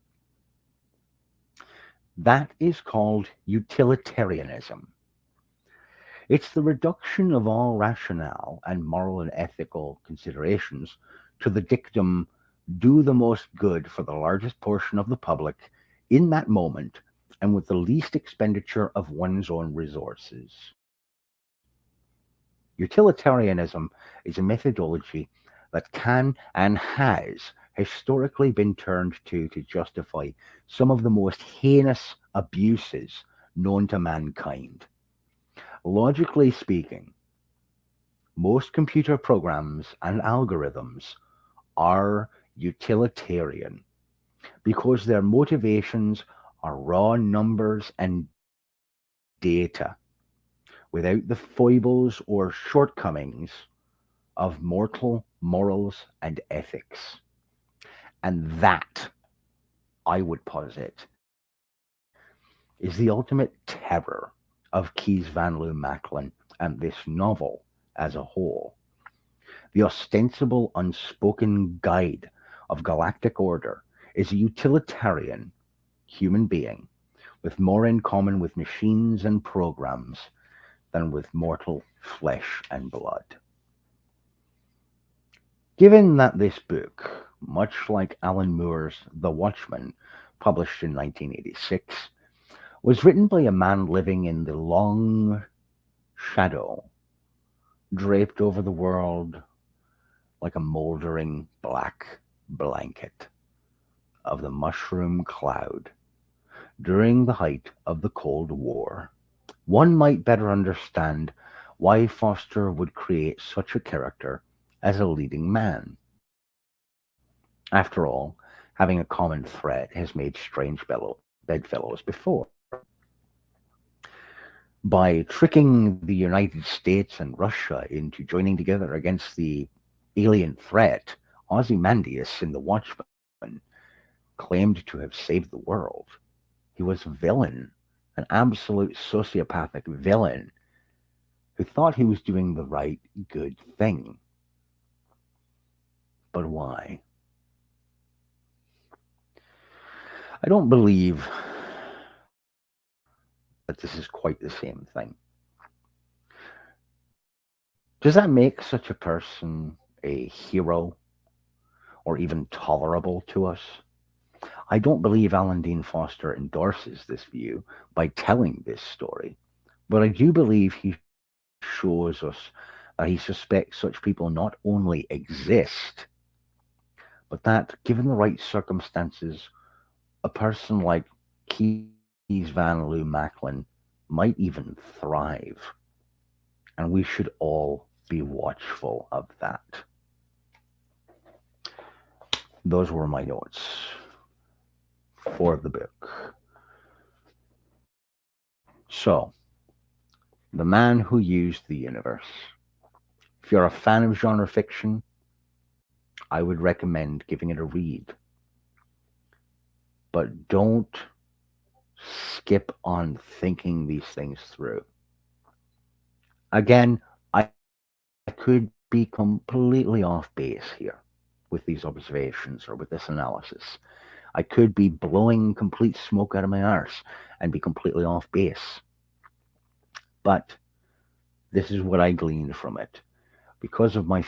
That is called utilitarianism. It's the reduction of all rationale and moral and ethical considerations to the dictum do the most good for the largest portion of the public in that moment and with the least expenditure of one's own resources. Utilitarianism is a methodology that can and has historically been turned to justify some of the most heinous abuses known to mankind. Logically speaking, most computer programs and algorithms are utilitarian because their motivations are raw numbers and data without the foibles or shortcomings of mortal morals and ethics. And that, I would posit, is the ultimate terror of Keys Van Loo Macklin and this novel as a whole. The ostensible unspoken guide of galactic order is a utilitarian human being with more in common with machines and programs than with mortal flesh and blood. Given that this book, much like Alan Moore's The Watchmen, published in 1986, was written by a man living in the long shadow draped over the world like a moldering black blanket of the mushroom cloud during the height of the Cold War. One might better understand why Foster would create such a character as a leading man. After all, having a common thread has made strange bedfellows before. By tricking the United States and Russia into joining together against the alien threat, Ozymandias in The Watchmen claimed to have saved the world. He was a villain, an absolute sociopathic villain who thought he was doing the right, good thing. But why? I don't believe that this is quite the same thing. Does that make such a person a hero or even tolerable to us? I don't believe Alan Dean Foster endorses this view by telling this story, but I do believe he shows us that he suspects such people not only exist, but that, given the right circumstances, a person like Keys Van Loo Macklin might even thrive. And we should all be watchful of that. Those were my notes for the book. So, The Man Who Used the Universe. If you're a fan of genre fiction, I would recommend giving it a read. But don't skip on thinking these things through. Again, I could be completely off base here with these observations or with this analysis. I could be blowing complete smoke out of my arse and be completely off base. But this is what I gleaned from it. Because of my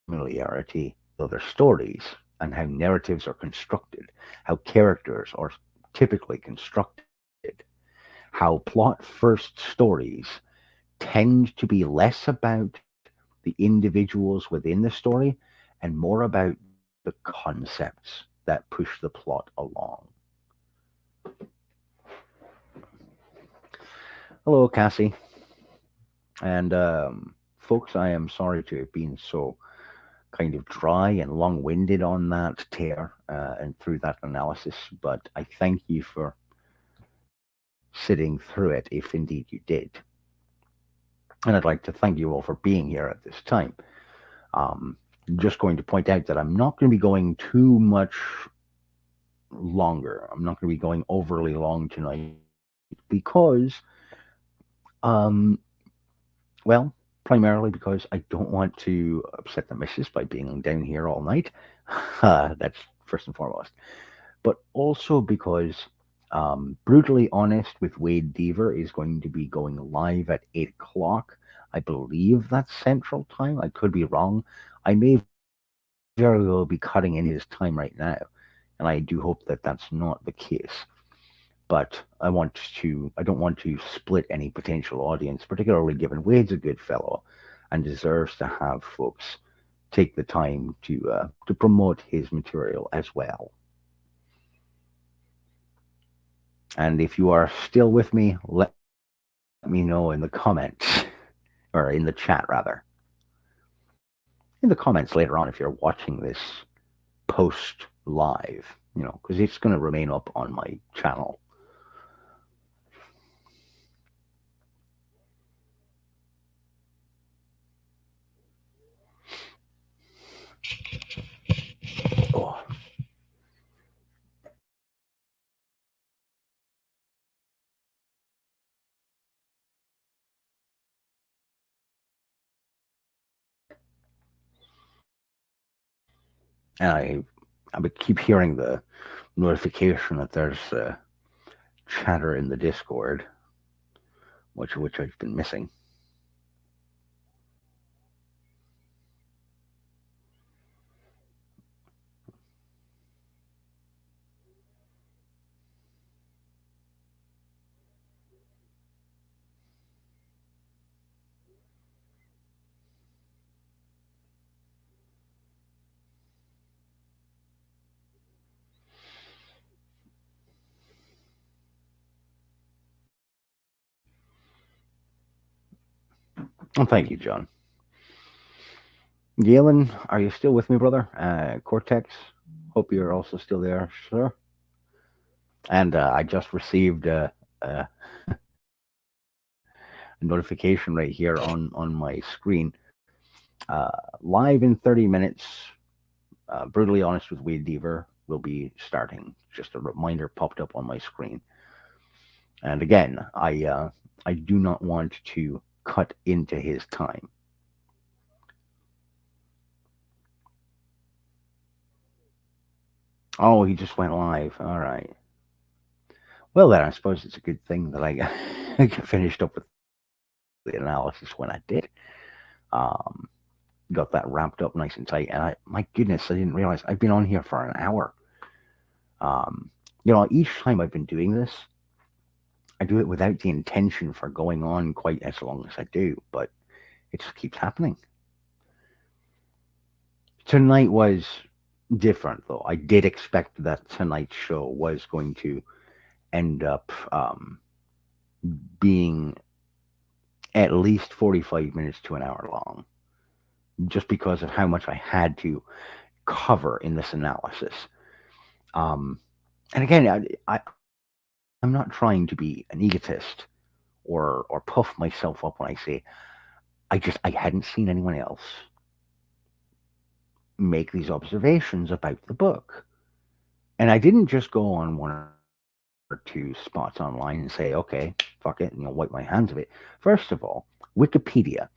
familiarity with other stories and how narratives are constructed, how characters are typically constructed, how plot first stories tend to be less about the individuals within the story and more about the concepts that push the plot along. Hello, Cassie. And folks, I am sorry to have been so kind of dry and long winded on that tear and through that analysis, but I thank you for sitting through it if indeed you did. And I'd like to thank you all for being here at this time. Um, just going to point out that I'm not going to be going too much longer. I'm not going to be going overly long tonight because, um, well, primarily because I don't want to upset the missus by being down here all night. That's first and foremost. But also because, Brutally Honest with Wade Deaver is going to be going live at 8 o'clock. I believe that's Central Time. I could be wrong. I may very well be cutting in his time right now, and I do hope that that's not the case. But I don't want to split any potential audience, particularly given Wade's a good fellow and deserves to have folks take the time to promote his material as well. And if you are still with me, let me know in the comments, or in the chat rather. In the comments later on, if you're watching this post live, because it's going to remain up on my channel. Oh, and I would keep hearing the notification that there's chatter in the Discord, which I've been missing. Well, thank you, John. Galen, are you still with me, brother? Cortex, hope you're also still there, sir. And I just received a notification right here on my screen. Uh, Live in 30 minutes. Brutally honest with Wade Deaver will be starting. Just a reminder popped up on my screen. And again, I do not want to cut into his time. Oh, he just went live. All right. Well, then I suppose it's a good thing that I got, I got finished up with the analysis when I did. Um, got that wrapped up nice and tight, and my goodness, I didn't realize I've been on here for an hour. Um, each time I've been doing this, I do it without the intention for going on quite as long as I do, but it just keeps happening. Tonight was different, though. I did expect that tonight's show was going to end up being at least 45 minutes to an hour long, just because of how much I had to cover in this analysis. Um, and again, I'm not trying to be an egotist or puff myself up when I say I hadn't seen anyone else make these observations about the book. And I didn't just go on one or two spots online and say, okay, fuck it, wipe my hands of it. First of all, Wikipedia.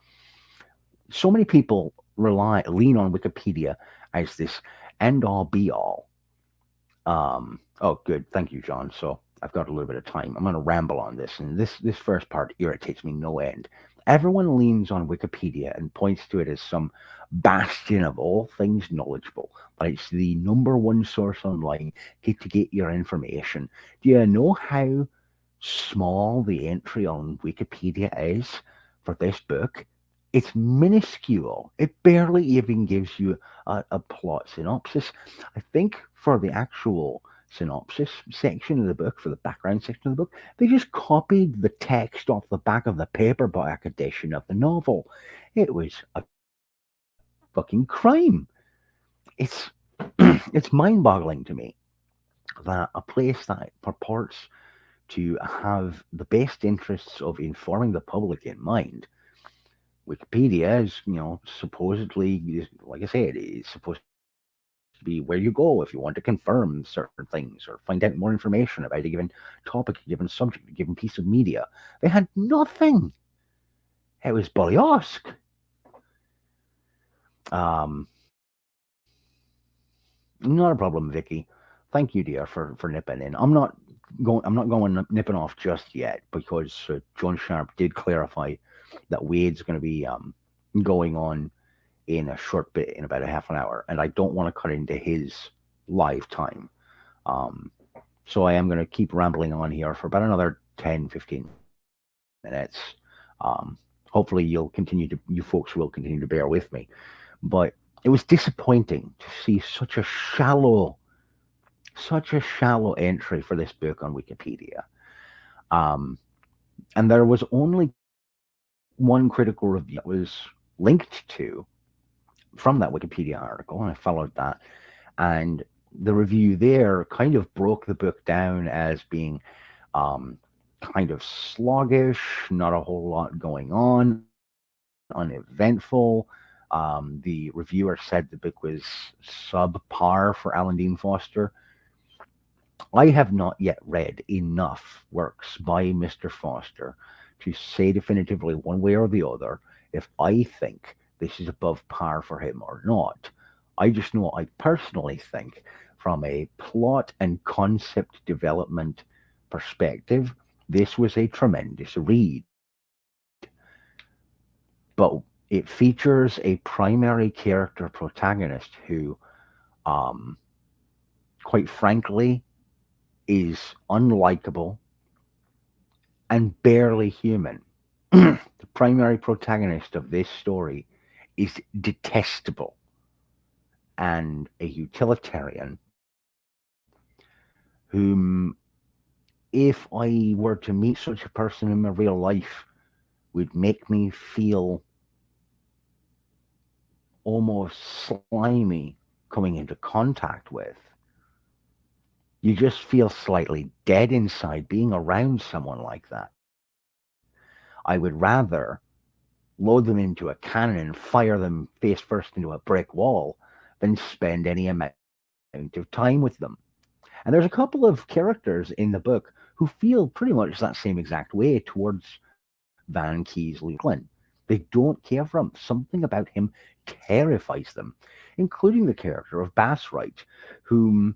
So many people lean on Wikipedia as this end all be all. Oh, good. Thank you, John. So I've got a little bit of time. I'm going to ramble on this, and this first part irritates me no end. Everyone leans on Wikipedia and points to it as some bastion of all things knowledgeable. Like it's the number one source online to get your information. Do you know how small the entry on Wikipedia is for this book? It's minuscule. It barely even gives you a plot synopsis. I think for the actual synopsis section of the book, for the background section of the book, they just copied the text off the back of the paperback edition of the novel. It was a fucking crime. It's it's mind-boggling to me that a place that purports to have the best interests of informing the public in mind. Wikipedia is, supposedly, like I said, it's supposed to be where you go if you want to confirm certain things or find out more information about a given topic, a given subject, a given piece of media. They had nothing. It was Boliosk. Not a problem, Vicky. Thank you, dear, for nipping in. I'm not going nipping off just yet because John Sharp did clarify that Wade's going to be going on in a short bit in about a half an hour, and I don't want to cut into his live time. Um, so I am going to keep rambling on here for about another 10, 15 minutes. Hopefully you folks will continue to bear with me. But it was disappointing to see such a shallow entry for this book on Wikipedia. Um, and there was only one critical review that was linked to from that Wikipedia article, and I followed that. And the review there kind of broke the book down as being um, kind of sluggish, not a whole lot going on, uneventful. The reviewer said the book was subpar for Alan Dean Foster. I have not yet read enough works by Mr. Foster to say definitively one way or the other if I think this is above par for him or not. I just know I personally think, from a plot and concept development perspective, this was a tremendous read. But it features a primary character protagonist who, um, quite frankly, is unlikable and barely human. The primary protagonist of this story is detestable and a utilitarian whom, if I were to meet such a person in my real life, would make me feel almost slimy coming into contact with. You just feel slightly dead inside being around someone like that. I would rather load them into a cannon and fire them face first into a brick wall than spend any amount of time with them. And there's a couple of characters in the book who feel pretty much that same exact way towards Van Key's Macklin. They don't care for him. Something about him terrifies them, including the character of Bassright, whom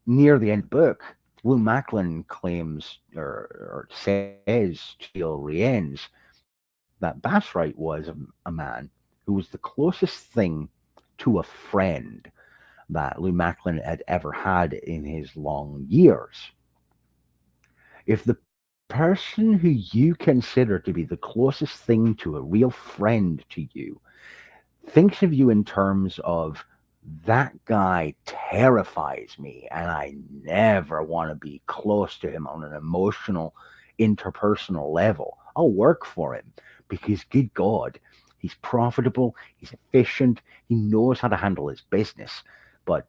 near the end of the book, Lou Macklin claims or says to Theo Rienz that Bassright was a man who was the closest thing to a friend that Lou Macklin had ever had in his long years. If the person who you consider to be the closest thing to a real friend to you thinks of you in terms of that guy terrifies me and I never want to be close to him on an emotional, interpersonal level. I'll work for him because, good God, he's profitable, he's efficient, he knows how to handle his business. But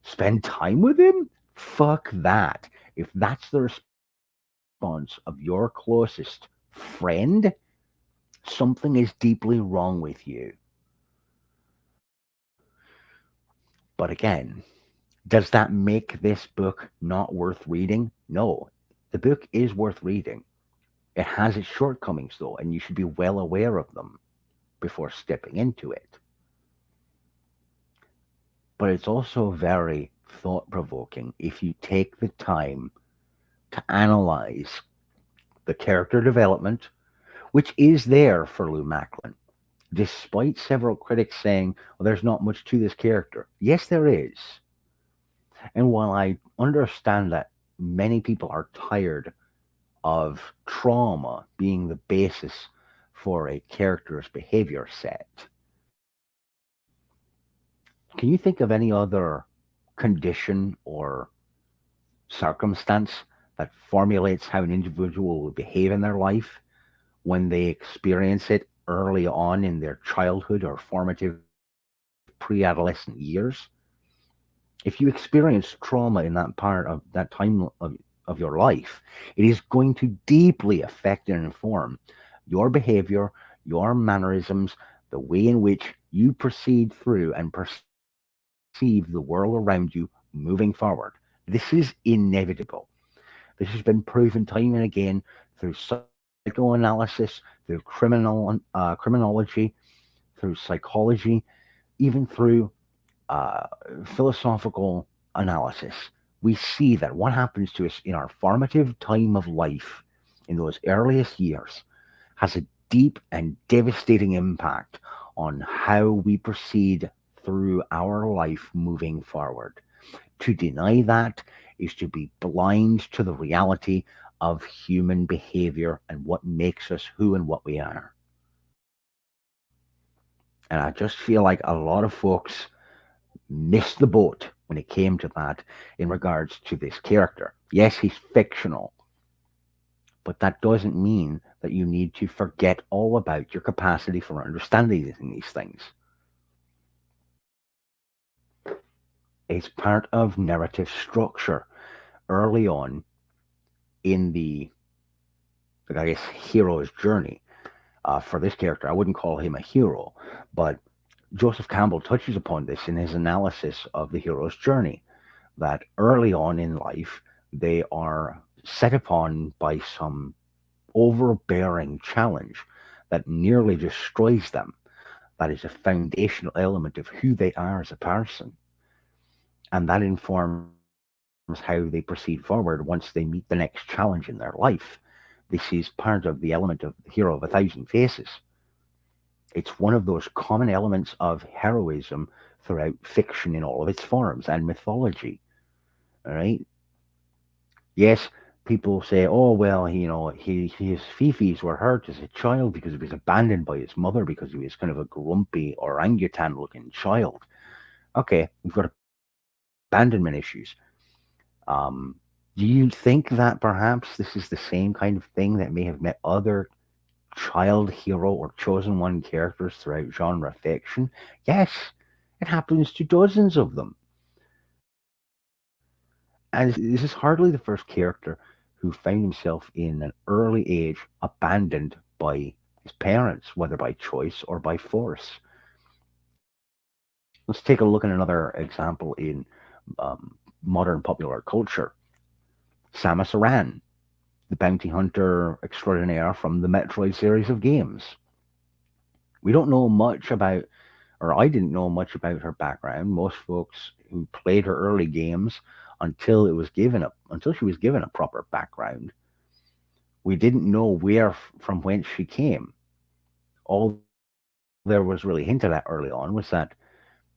spend time with him? Fuck that. If that's the response of your closest friend, something is deeply wrong with you. But again, does that make this book not worth reading? No. The book is worth reading. It has its shortcomings, though, and you should be well aware of them before stepping into it. But it's also very thought provoking if you take the time to analyze the character development, which is there for Lou Macklin, despite several critics saying, well, there's not much to this character. Yes, there is. And while I understand that many people are tired of trauma being the basis for a character's behavior set, can you think of any other condition or circumstance that formulates how an individual will behave in their life when they experience it early on in their childhood or formative pre-adolescent years? If you experience trauma in that part of that time of your life, it is going to deeply affect and inform your behavior, your mannerisms, the way in which you proceed through and perceive the world around you moving forward. This is inevitable. This has been proven time and again through psychoanalysis, through criminology, through psychology, even through philosophical analysis. We see that what happens to us in our formative time of life, in those earliest years, has a deep and devastating impact on how we proceed through our life moving forward. To deny that is to be blind to the reality of human behavior and what makes us who and what we are. And I just feel like a lot of folks missed the boat when it came to that in regards to this character. Yes, he's fictional, but that doesn't mean that you need to forget all about your capacity for understanding these things. It's part of narrative structure early on in I guess, hero's journey. For this character, I wouldn't call him a hero, but Joseph Campbell touches upon this in his analysis of the hero's journey, that early on in life, they are set upon by some overbearing challenge that nearly destroys them. That is a foundational element of who they are as a person. And that informs how they proceed forward once they meet the next challenge in their life. This is part of the element of the hero of a thousand faces. It's one of those common elements of heroism throughout fiction in all of its forms and mythology. All right. Yes, people say, "Oh well, his fifis were hurt as a child because he was abandoned by his mother because he was kind of a grumpy orangutan-looking child." Okay, we've got abandonment issues. Um, do you think that perhaps this is the same kind of thing that may have met other child hero or chosen one characters throughout genre fiction? Yes, it happens to dozens of them. And this is hardly the first character who found himself in an early age abandoned by his parents, whether by choice or by force. Let's take a look at another example in modern popular culture. Samus Aran, the bounty hunter extraordinaire from the Metroid series of games. We don't know much about, or I didn't know much about her background. Most folks who played her early games until she was given a proper background, we didn't know from whence she came. All there was really hinted at early on was that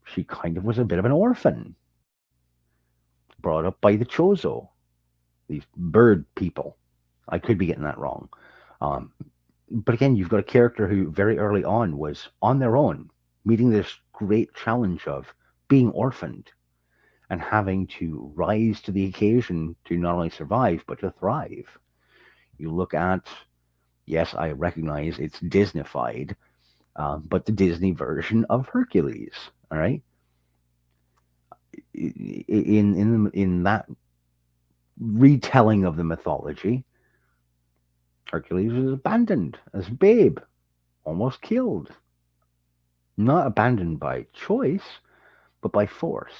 she kind of was a bit of an orphan, brought up by the Chozo, these bird people. I could be getting that wrong. Um, but again, you've got a character who very early on was on their own, meeting this great challenge of being orphaned and having to rise to the occasion to not only survive, but to thrive. You look at, yes, I recognize it's Disneyfied, but the Disney version of Hercules. All right, in that retelling of the mythology, Hercules was abandoned as a babe, almost killed. Not abandoned by choice, but by force.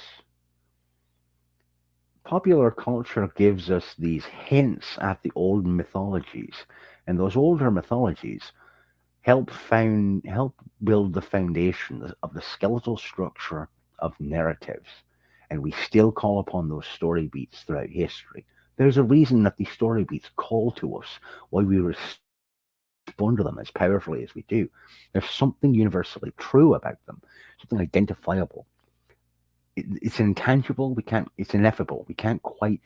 Popular culture gives us these hints at the old mythologies, and those older mythologies help build the foundation of the skeletal structure of narratives. And we still call upon those story beats throughout history. There's a reason that these story beats call to us, why we respond to them as powerfully as we do. There's something universally true about them, something identifiable. It's intangible. It's ineffable. We can't quite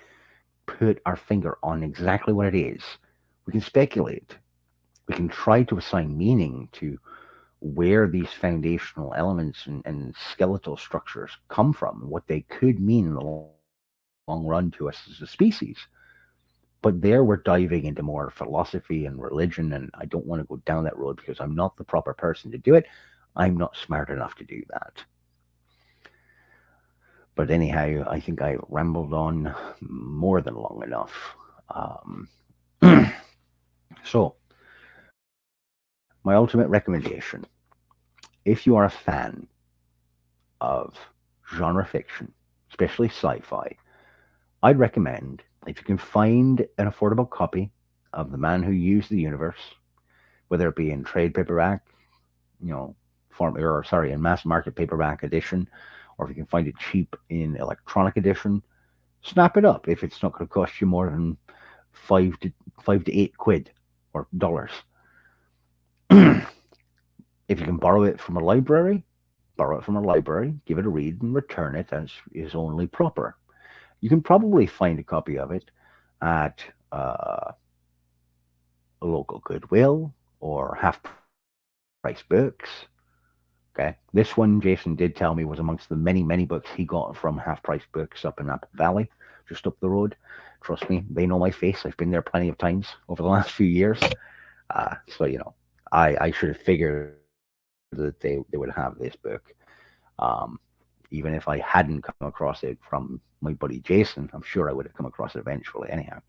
put our finger on exactly what it is. We can speculate. We can try to assign meaning to where these foundational elements and skeletal structures come from and what they could mean in the long run to us as a species. But there we're diving into more philosophy and religion, and I don't want to go down that road because I'm not the proper person to do it. I'm not smart enough to do that. But anyhow, I think I rambled on more than long enough. Um, so, my ultimate recommendation, if you are a fan of genre fiction, especially sci fi, I'd recommend, if you can find an affordable copy of The Man Who Used the Universe, whether it be in trade paperback, you know, in mass market paperback edition, or if you can find it cheap in electronic edition, snap it up if it's not going to cost you more than 5 to 8 quid or dollars. If you can borrow it from a library, borrow it from a library, give it a read, and return it as is only proper. You can probably find a copy of it at a local Goodwill or half price books. Okay. This one, Jason did tell me, was amongst the many, many books he got from half price books up in Apple Valley, just up the road. Trust me, they know my face. I've been there plenty of times over the last few years. So, I should have figured that they would have this book. Um, Even if I hadn't come across it from my buddy Jason, I'm sure I would have come across it eventually, anyhow.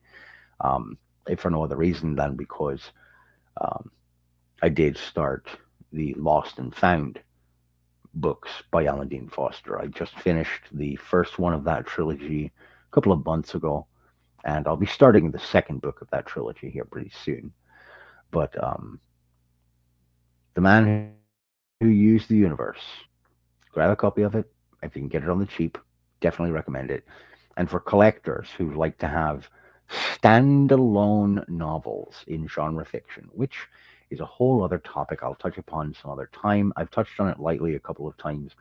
If for no other reason than because um, I did start the Lost and Found books by Alan Dean Foster. I just finished the first one of that trilogy a couple of months ago, and I'll be starting the second book of that trilogy here pretty soon. But The Man Who Used the Universe, grab a copy of it if you can get it on the cheap. Definitely recommend it. And for collectors who like to have standalone novels in genre fiction, which is a whole other topic I'll touch upon some other time. I've touched on it lightly a couple of times,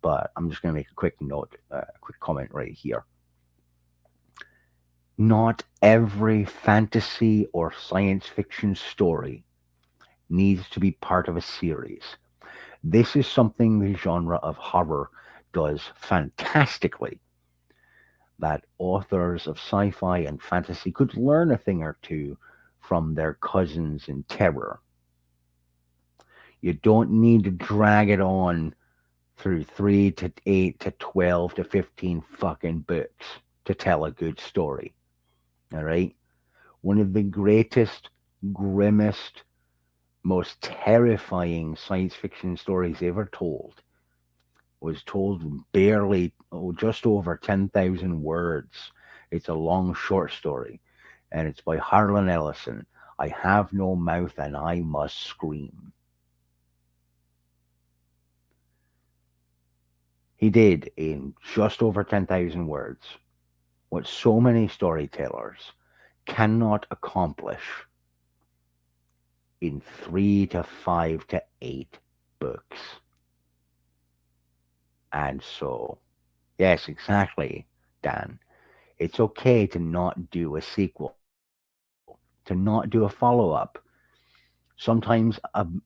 but I'm just going to make a quick note, a quick comment right here. Not every fantasy or science fiction story needs to be part of a series. This is something the genre of horror does fantastically, that authors of sci fi and fantasy could learn a thing or two from their cousins in terror. You don't need to drag it on through 3 to 8 to 12 to 15 fucking books to tell a good story. All right? One of the greatest, grimmest, most terrifying science fiction stories ever told was told in barely, just over 10,000 words. It's a long short story, and it's by Harlan Ellison. I have no mouth and I must scream. He did in just over 10,000 words what so many storytellers cannot accomplish in 3 to 5 to 8 books. And so, yes, exactly, Dan. It's okay to not do a sequel, to not do a follow up. Sometimes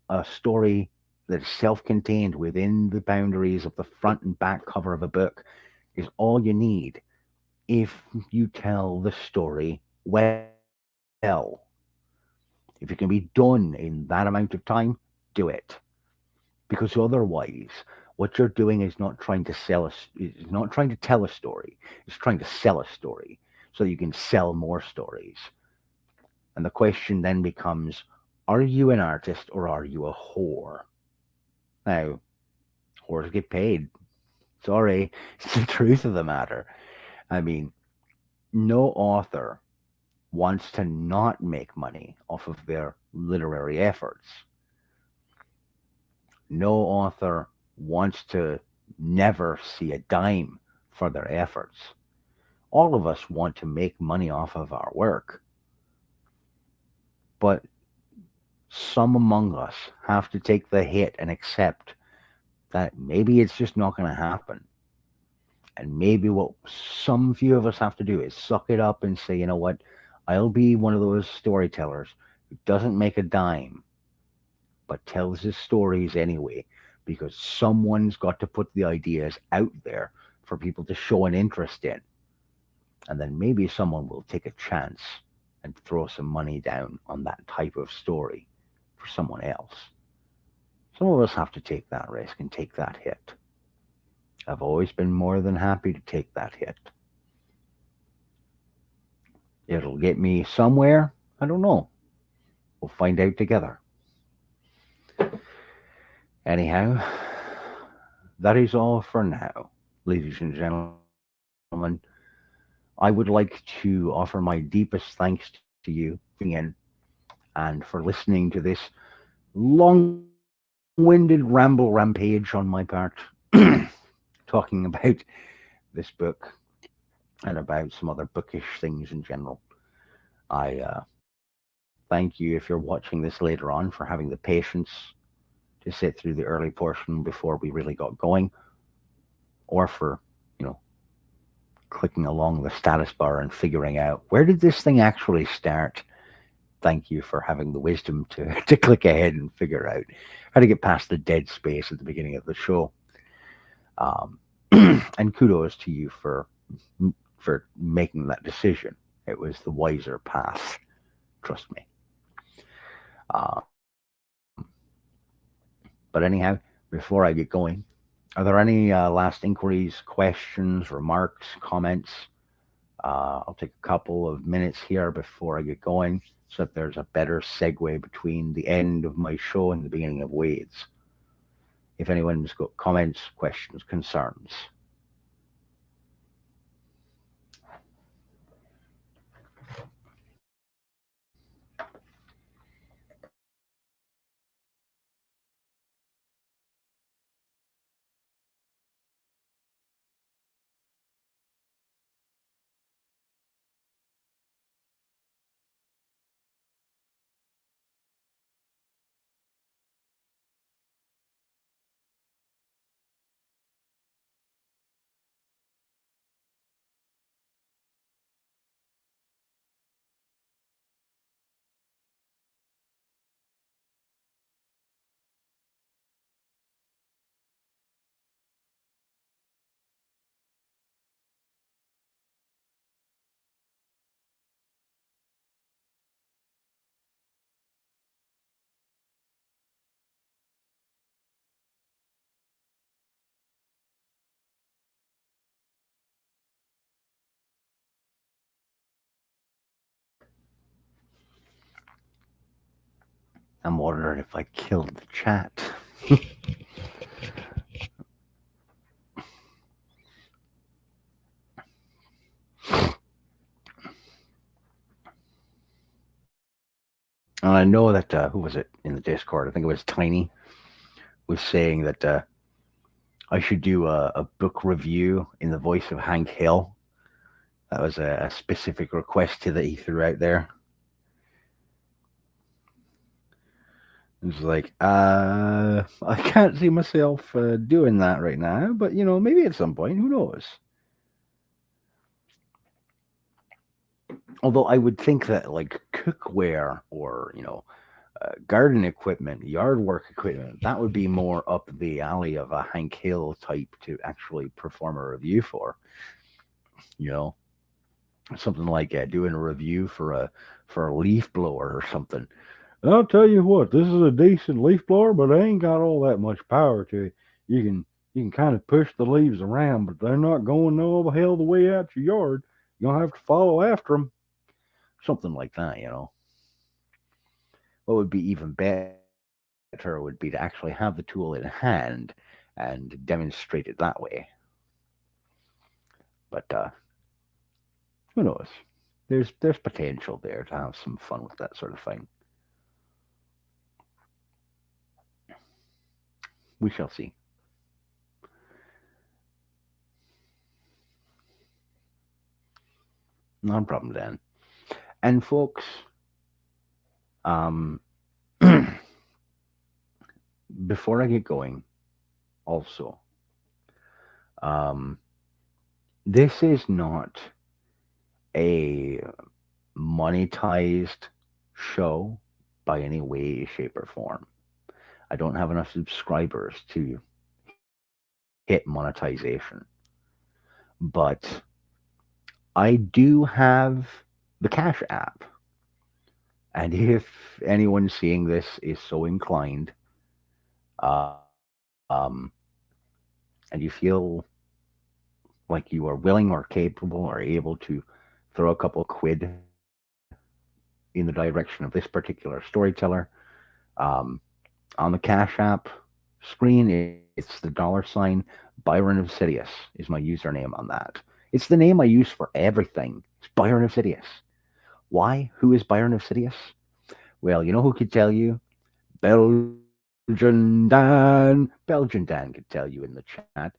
a story that's self contained within the boundaries of the front and back cover of a book is all you need if you tell the story well. If it can be done in that amount of time, do it. Because otherwise, what you're doing is not trying to is not trying to tell a story. It's trying to sell a story so you can sell more stories. And the question then becomes, are you an artist or are you a whore? Now, whores get paid. Sorry, it's the truth of the matter. I mean, no author wants to not make money off of their literary efforts. No author wants to never see a dime for their efforts. All of us want to make money off of our work, but some among us have to take the hit and accept that maybe it's just not going to happen. And maybe what some few of us have to do is suck it up and say, you know what, I'll be one of those storytellers who doesn't make a dime, but tells his stories anyway, because someone's got to put the ideas out there for people to show an interest in. And then maybe someone will take a chance and throw some money down on that type of story for someone else. Some of us have to take that risk and take that hit. I've always been more than happy to take that hit. It'll get me somewhere. I don't know. We'll find out together. Anyhow, that is all for now, ladies and gentlemen. I would like to offer my deepest thanks to you for tuning in and for listening to this long winded ramble rampage on my part, talking about this book and about some other bookish things in general. I thank you if you're watching this later on for having the patience to sit through the early portion before we really got going, or for, you know, clicking along the status bar and figuring out where did this thing actually start. Thank you for having the wisdom to, to click ahead and figure out how to get past the dead space at the beginning of the show. Um, and kudos to you for making that decision. It was the wiser path. Trust me. Um, but anyhow, before I get going, are there any last inquiries, questions, remarks, comments? I'll take a couple of minutes here before I get going so that there's a better segue between the end of my show and the beginning of Wade's. If anyone's got comments, questions, concerns. I'm wondering if I killed the chat. And I know that who was it in the Discord? I think it was Tiny was saying that I should do a book review in the voice of Hank Hill. That was a specific request that he threw out there. It was like, I can't see myself doing that right now, but maybe at some point, who knows? Although I would think that like cookware or garden equipment, yard work equipment, that would be more up the alley of a Hank Hill type to actually perform a review for. You know, something like doing a review for a leaf blower or something. I'll tell you what, this is a decent leaf blower, but it ain't got all that much power to it. You can kind of push the leaves around, but they're not going no hell the way out your yard. You're gonna have to follow after them. Something like that. What would be even better would be to actually have the tool in hand and demonstrate it that way. But who knows? There's potential there to have some fun with that sort of thing. We shall see. Not a problem, Dan. And folks, um, before I get going, also, um, this is not a monetized show by any way, shape, or form. I don't have enough subscribers to hit monetization, but I do have the Cash app. And if anyone seeing this is so inclined, um, and you feel like you are willing or capable or able to throw a couple quid in the direction of this particular storyteller, um, on the Cash App screen, it's the $sign Byron of Sidious is my username on that. It's the name I use for everything. It's Byron of Sidious. Why? Who is Byron of Sidious? Well, you know who could tell you? Belgian Dan. Belgian Dan could tell you in the chat.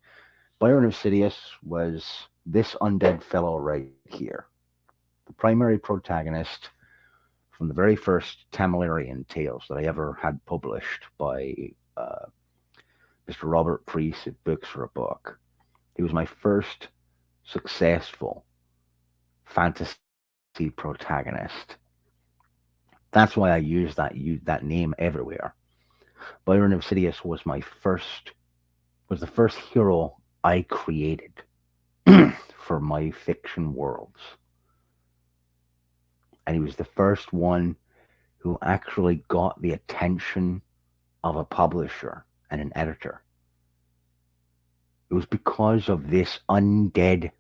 Byron of Sidious was this undead fellow right here, the primary protagonist from the very first Tamilerian tales that I ever had published by uh, Mr. Robert Priest at Books for a Book. He was my first successful fantasy protagonist. That's why I use that name everywhere. Byron of Sidious was the first hero I created for my fiction worlds. And he was the first one who actually got the attention of a publisher and an editor. It was because of this undead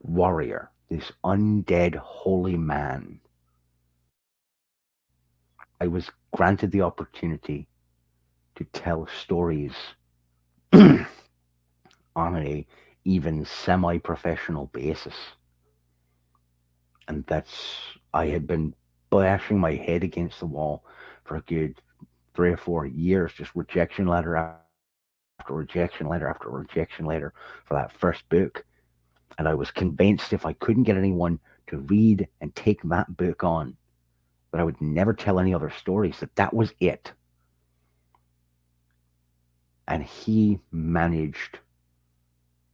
warrior, this undead holy man. I was granted the opportunity to tell stories on a even semi-professional basis. And I had been bashing my head against the wall for a good 3 or 4 years, just rejection letter after rejection letter after rejection letter for that first book. And I was convinced if I couldn't get anyone to read and take that book on, that I would never tell any other stories, that was it. And he managed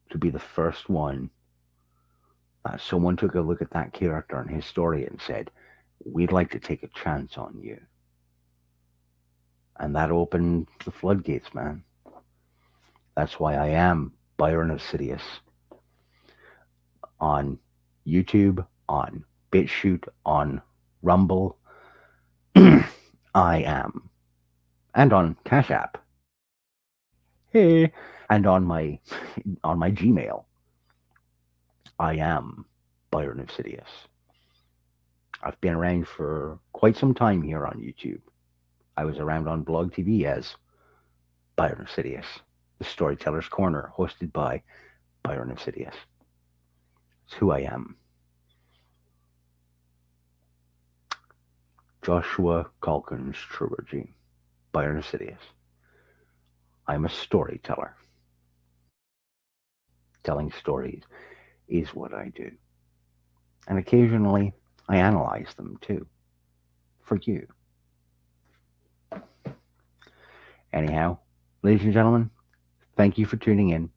to be the first one that someone took a look at that character and his story and said, we'd like to take a chance on you. And that opened the floodgates, man. That's why I am Byron of Sidious on YouTube, on BitChute, on Rumble. I am. And on Cash App. Hey. And on my Gmail. I am Byron of Sidious. I've been around for quite some time here on YouTube. I was around on Blog TV as Byron Sidious, the Storyteller's Corner, hosted by Byron Sidious. It's who I am. Joshua Calkin's trilogy, Byron Sidious. I'm a storyteller. Telling stories is what I do. And occasionally I analyze them too, for you. Anyhow, ladies and gentlemen, thank you for tuning in.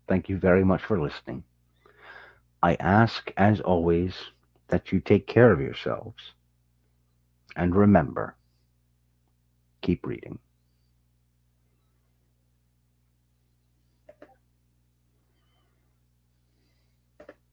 Thank you very much for listening. I ask, as always, that you take care of yourselves. And remember, keep reading.